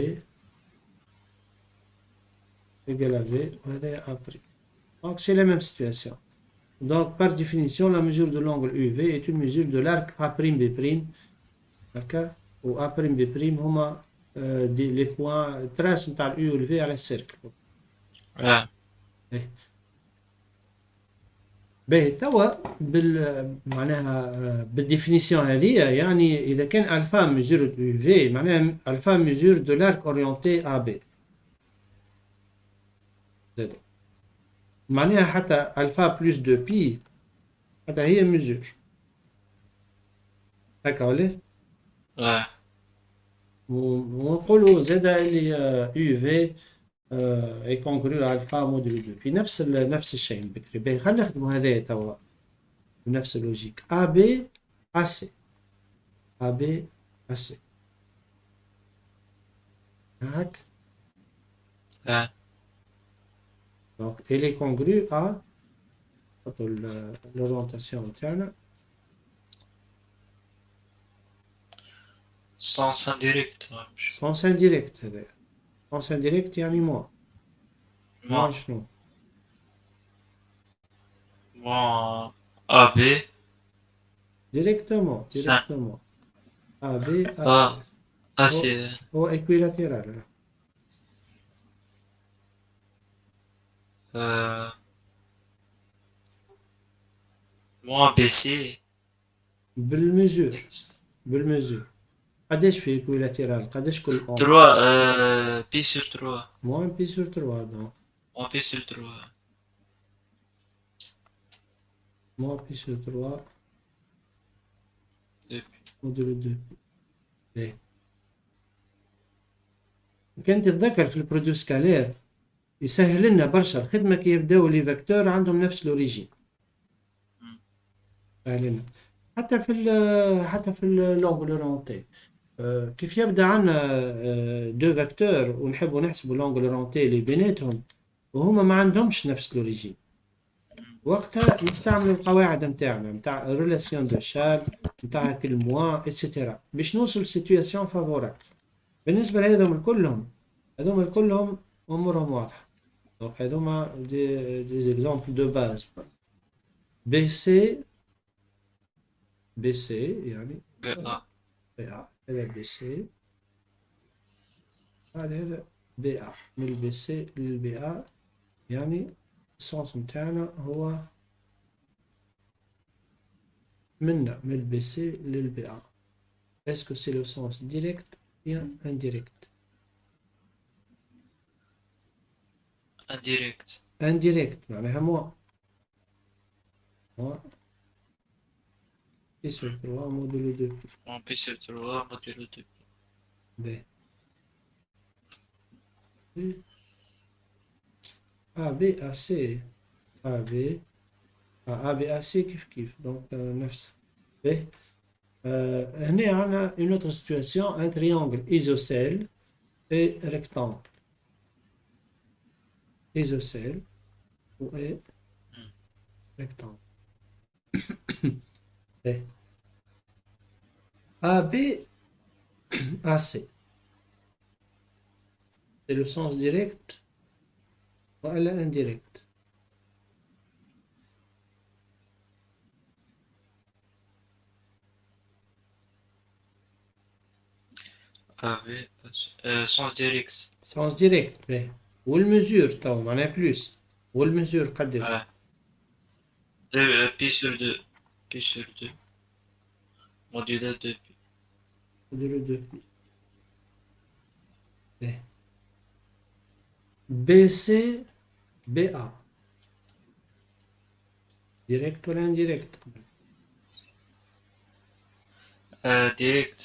égal à V وهذايا A prime. Donc c'est la même situation. Donc par définition la mesure de l'angle UV est une mesure de l'arc A'B'. D'accord. Ou A'B' هما les points traces نتاع الU و V على السيركل. باهي توا معناها بالديفينيسيون هذه يعني اذا كان الفا ميزور دو في معناها الفا ميزور دو لارك اورينتي ا بي زاد معناها حتى الفا بلس دو بي حتى هي ميزور هكا ولا ونقولوا زاد اللي يو في اي كونغرو الفا موديلو دو في نفس الشيء البكري. باهي خلينا نخدموا هذايا توا بنفس اللوجيك. ا بي ا سي، ا بي ا سي هاك. آه. دونك il est congru à نحطوا l'orientation تاعنا sens indirect مش sens indirect. هذايا sens indirect يعني moi شنو؟ moi AB directement ça A B A C. ah ah هو c'est هو equilatéral. euh, moi BC بالميزور قداش في equilatéral؟ قداش كل ongle؟ 3 pi sur 3 moins pi sur 3 donc moins pi sur 3 moins pi sur 3 2 modulo 2. باهي. كان تتذكر في البرودوي سكالير يسهل لنا برشا الخدمة كي يبداو لي فيكتور عندهم نفس لوريجين. سهل لنا حتى في اللونغ اورونتي. كيف يبدا عندنا دو فيكتور ونحبوا نحسبوا لونغ اورونتي اللي بيناتهم وهما ما عندهمش نفس لوريجين، وقتها نستعملوا القواعد نتاعنا نتاع ريلاسيون دو شال نتاع كل موان اتسيتيرا باش نوصل لسيتوياسيون فافورابل. بالنسبه لهذوما كلهم امورهم واضحه. دونك هذوما دي زيكزامبل دو باز. بي سي يعني BA بي ا، هذا بي سي، هذا بي ا. من البي سي للبي ا يعني السونس نتاعنا هو من البي سي للبي ا. اسكو سي لو سونس ديريكت بيان انديريكت؟ indirect انديريكت معناها موا بي سور 3 موديلو 2 moins pi sur 3 modulo 2 بي ا بي ا سي ا بي ا بي ا سي كيف دونك نفس. بي هنا عندنا une autre situation un triangle isocèle et rectangle. isocèle ou et rectangle. بي A B A C c'est le sens direct ou indirect. AB sens direct sens direct. بي والمسور تو معناها بلوس والمسور قداش؟ ouais 2 pi sur 2 pi sur 2 modulo 2 pi نديرو 2 بي بي سي بي ا ديريكت ولا انديريكت؟ direct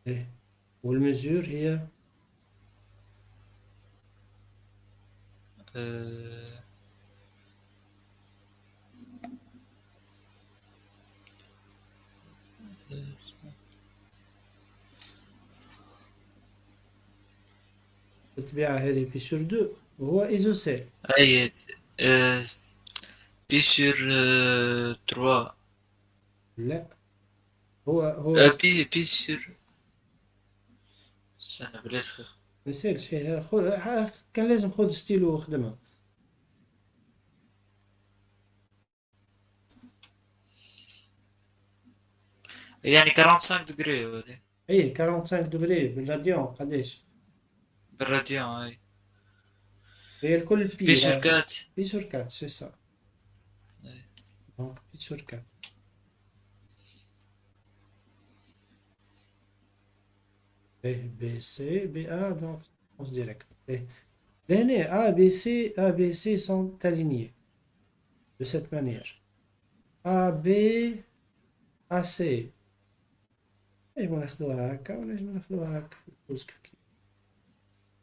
بي والمسور هي euh, بالطبيعة هذه في سور 2 وهو ايزوسيل. أي pi sur 3 لا هو pi sur استنى بلاش مسالش فيها كان لازم خذ ستيلو وخدمها. يعني 45 دقري ولا اي 45 دوغري بالراديون قداش؟ بالراديان أي هي الكل pi sur بي 4 بي سور 4 سي سا. دونك بي سور 4 بي سي بي ا دونك سونس ديريكت. لهنا A B C sont alignés de cette manière. A B A C نجمو ناخدوها هكا ونجمو ناخدوها هكا.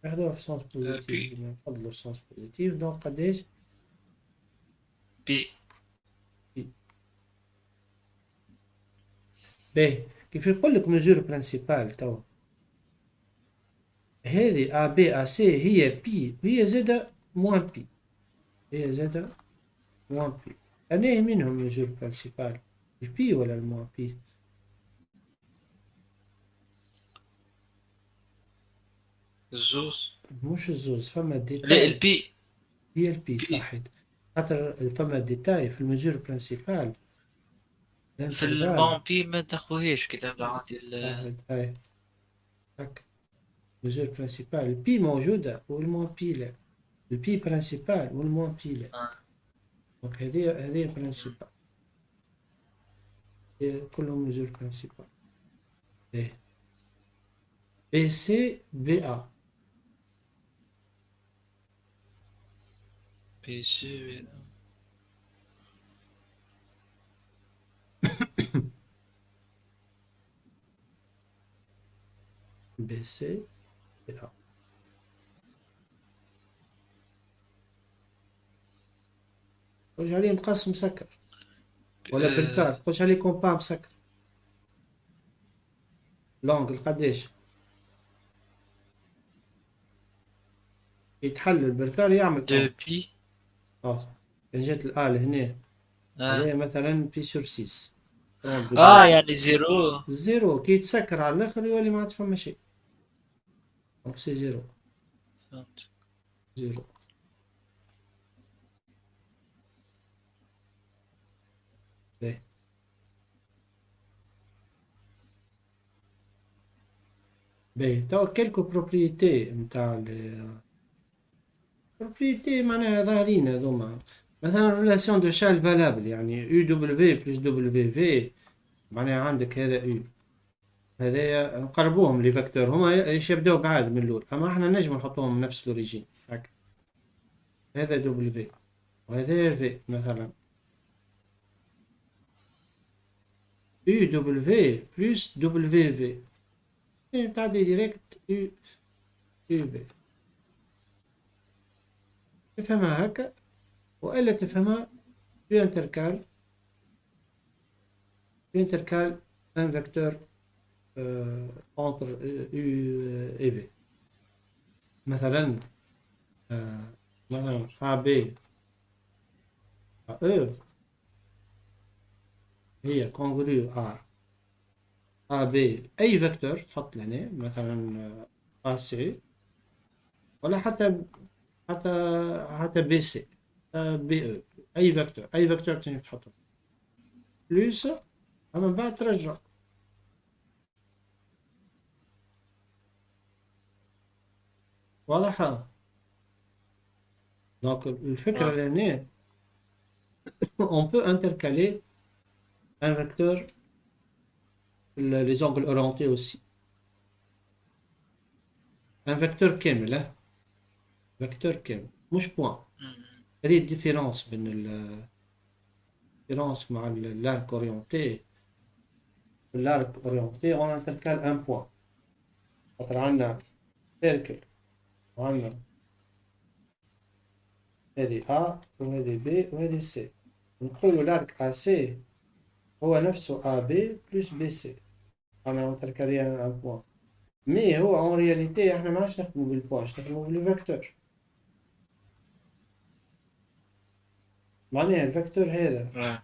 ناخدوها في سونس بوزيتيف بي ديما نفضلو السونس بوزيتيف دونك قداش بي باهي كيف يقول لك ميزور برينسيبال توا هذه ا بي ا سي هي بي وهي زاده موان بي هي زاده موان بي أنا منهم ميزور برينسيبال البي ولا الموان بي الزوز. مش الزوز فما لا ديتاي البي. هي البي بي صحيت خاطر فما ديتاي في الميزور برينسيبال في الانترفال المون بي ما تاخوهاش كي تبدا عندي صحيت هاي هكا ميزور برينسيبال البي موجودة والموان بي لا البي برينسيبال والموان بي لا آه. دونك هذه برينسيبال كلهم ميزور برينسيبال ايه بي سي في ا بي سي. بي سي في ا خرج عليه مقص مسكر ولا بالكار خرج عليه كومبا مسكر لونج قداش يتحلل بالكار يعمل دو اون بي. خلاص كان جات الآلة هنا آه. هذا مثلا بي سور 6 30 دوغري يعني زيرو. زيرو كي يتسكر على الاخر يولي ما عاد فما شيء دونك سي زيرو فهمت. زيرو باهي باهي توا كيلكو بروبريتي نتاع بروبريتي معناها ظاهرين هذوما مثلا ريلاسيون دو شال فالابل يعني يو دبليو بلس دبليو في معناها عندك هذا يو هذايا نقربوهم لي فاكتور هما يبداو بعاد من الاول اما احنا نجم نحطوهم نفس لوريجين هكا هذا دبليو وهذا في مثلا يو دبليو بلس دبليو في تعدي ديريكت يو يو في تفهمها هكا والا تفهمها بانتركال بانتركال ان فيكتور entre U et B مثلا مثلا AB E هي كونغرو AB أي فيكتور تحط لهنا مثلا AC ولا حتى BC BE أي فيكتور تنجم تحطه بلس أما بعد ترجع واضحة donc الفكرة آه. لهنا on peut intercaler un vecteur les angles orientés aussi un vecteur كامل vecteur كامل مش بوان هذه الديفيرونس بين الديفيرونس مع l'arc orienté l'arc orienté on intercale un point خاطر عندنا سيركل وعندنا هذه A وهذه B وهذه C نقولوا l'arc AC هو نفسه AB plus BC أنا انتركالي un point مي هو اون رياليتي احنا ما عادش نخدمو بالبوان نخدمو بالفيكتور معناها الفيكتور هذا آه.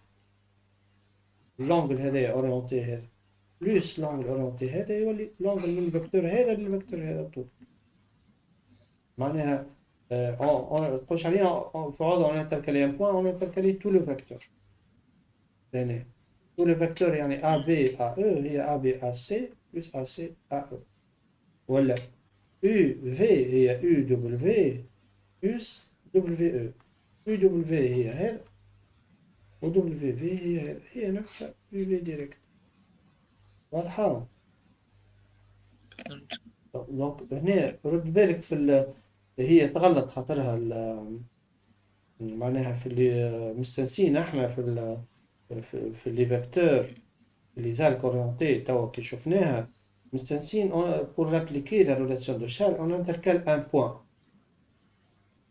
اللونجل هذايا اورينتي هذا بلوس لونجل اورينتي هذا يولي لونجل من الفيكتور هذا للفيكتور هذا طول معناها تقولش عليها في وضع اون انتركالي ان بوان اون انتركالي تو لو فيكتور يعني تو لو فيكتور يعني ا بي ا او هي ا بي ا سي بلس ا سي ا او ولا يو في هي يو دبليو بلس دبليو او يو دبليو هي هذا و دبليو في هي نفسها يو في ديريكت واضحة فهمت. دونك هنا رد بالك هي تغلط خاطرها معناها في اللي مستنسين احنا في اللي فيكتور اللي زالك اورينتي توا كي شفناها مستانسين pour appliquer la relation de Charles on intercale un point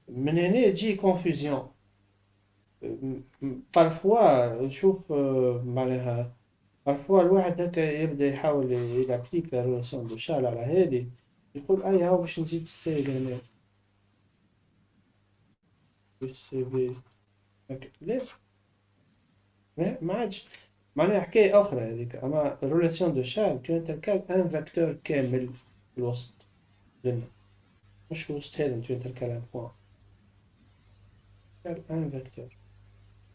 من هنا تجي confusion parfois نشوف معناها parfois الواحد هكا يبدا يحاول يابليك لا ريلاسيون دو شارل على هذه يقول اي هاو باش نزيد السيل هنا السي في لا ما عادش معناها حكايه اخرى هذيك اما الريلاسيون دو شارل تو انتركال ان فاكتور كامل في الوسط لنا مش في الوسط هذا تو انتركال ان بوان ان فاكتور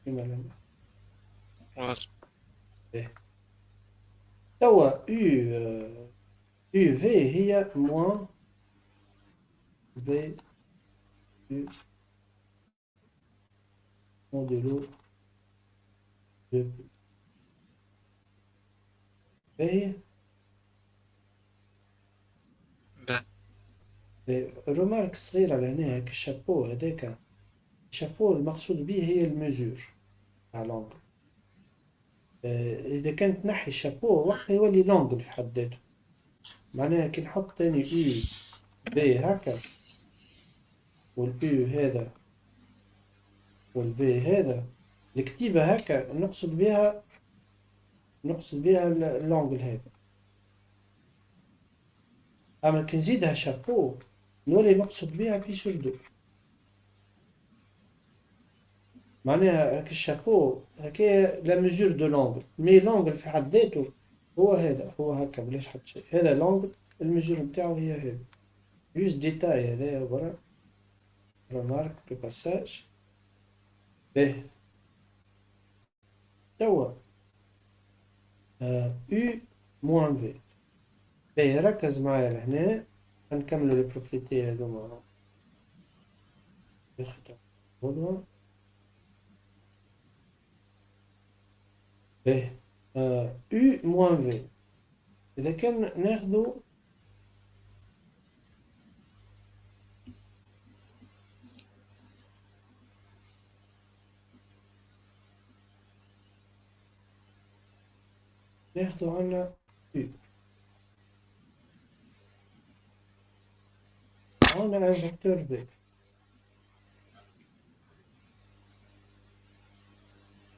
كما لنا توا يو في هي موان في يو موديلو دو بي رمارك صغيرة لهنا هاك الشابو هذاك الشابو المقصود به هي المزور تاع لونجل إذا كانت تنحي الشابو وقتها يولي لونجل في حد ذاته معناها كي نحط تاني يو بي هكا واليو هذا والبي هذا الكتيبة هكا نقصد بها اللونجل هذا أما كي نزيدها شابو نولي نقصد بها في سردو معناها هاك الشابو هكا لا ميزور دو لونجل مي لونجل في حد ذاته هو هذا هو هكا بلاش حد شيء هذا لونجل الميزور نتاعو هي هذا جوست ديتاي هذايا برا رمارك دو باساج باهي توا يو موان في باهي ركز معايا لهنا نكملو لي بروبريتي هاذوما نخدم هذوما باهي يو موان في إذا كان ناخدو عنا يو عنا ان فاكتور بي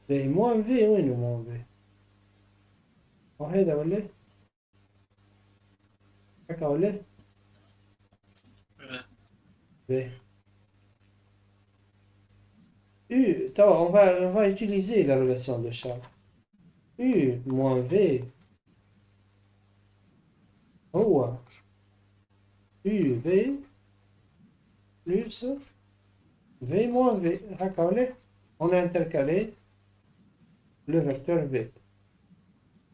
باهي موان في وينو موان في هذا ولا هكا ولا باهي U, on va utiliser la relation de Charles. U moins V هو UV plus V moins V. هكا ولا on a intercalé le vecteur V.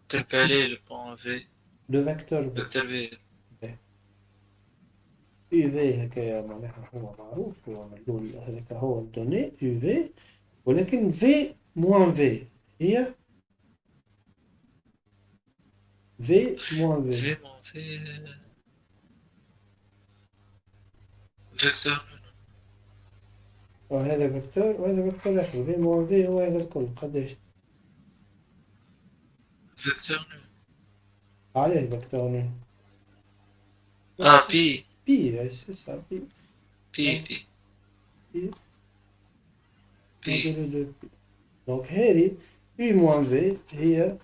intercaler le point V Le vecteur V. vecteur V UV هكايا معناها هو معروف هو مدلول هذاك هو الدوني UV ولكن V moins V هي V moins V. V moins V vecteur وهذا فيكتور وهذا فيكتور آخر في موان في هو هذا الكل قداش vecteur nul عليه فيكتور نو بي بي سي سا بي بي دونك هذه بي موان في هي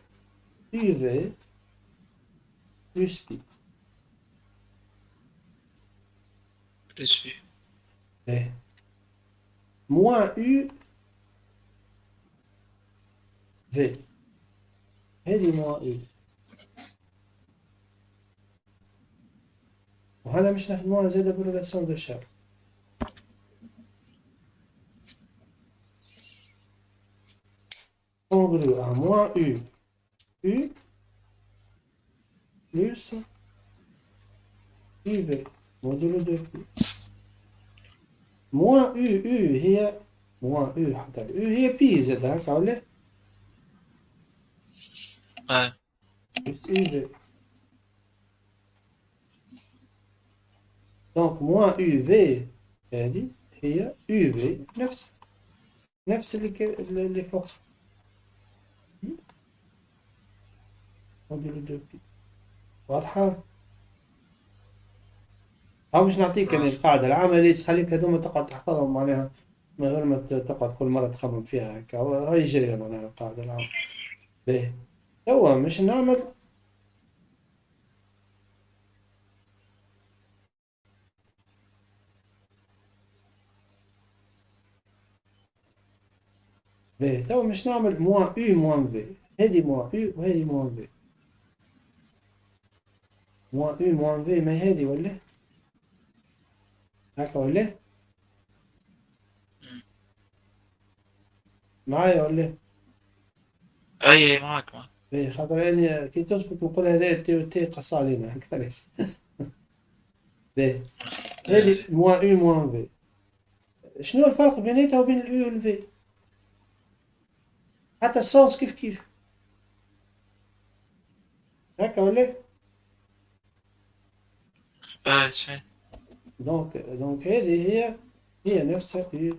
بي في بلس بي plus بي moins U V هذه moins U وهنا مش نخدموها زادة بالريلاسيون دو شارل نقولو moins U U plus UV موديلو دو بي moins U هي moins U حتى U هي بي زاد هكا ولا UV دونك moins UV هذه هي UV نفس اللي فوق موديلو دو بي واضحة؟ أو مش نعطيك أنا واضح. القاعدة العامة اللي تخليك هذوما تقعد تحفظهم معناها من غير ما تقعد كل مرة تخمم فيها هكا، هاي جاية معناها القاعدة العامة. باهي. توا مش نعمل باهي، توا مش نعمل موان أو موان في، هذه موان أو وهذه موان في. موان أو موان في ما هذه ولا هكا ولا معايا ولا؟ أي معك. باهي، خاطر أنا كي تثبت نقول هذا تي تي قص علينا هكا علاش. باهي. هذه موان أو موان في. شنو الفرق بيناتها وبين الأو والفي؟ حتى السونس كيف كيف هكا ولا؟ شفين. دونك هذه هي نفسها في.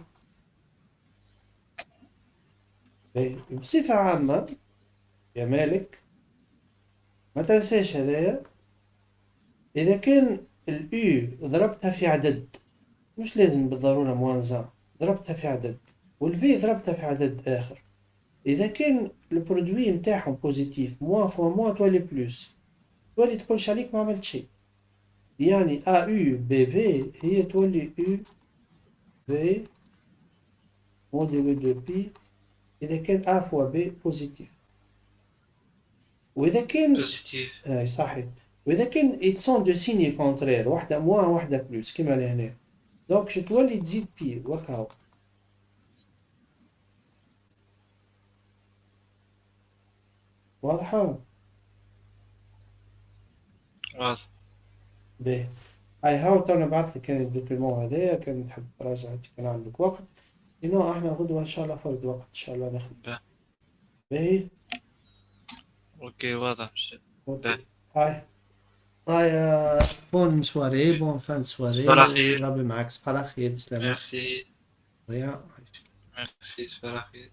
بصفة عامة يا مالك ما تنساش هذايا، إذا كان الأو ضربتها في عدد، مش لازم بالضرورة موانزان، ضربتها في عدد، والفي ضربتها في عدد آخر، إذا كان البرودوي متاعهم بوزيتيف موان فوا موان تولي بلوس، تولي تقولش عليك ما عملت شيء. يعني أ أو بي في هي تولي أو في موديلو دو بي إذا كان أ فوا بي بوزيتيف. وإذا كان بوزيتيف. صحيح، وإذا كان ils sont de signe contraire، واحدة موان واحدة بلوس كيما لهنا، دونك شو تولي تزيد بي وكاو. واضحة؟ واضح. باهي. هاي هاو تو نبعث لك كان الدوكيمون هذايا، كان تحب تراجع كان عندك وقت، إنه احنا غدوة إن شاء الله فرد وقت إن شاء الله نخدم. با. باهي. أوكي واضح. با. أوكي. هاي بون سواري، بون فان سواري، صباح الخير. ربي معاك، صباح الخير، بسلامة. ميرسي. ويا ميرسي صباح الخير.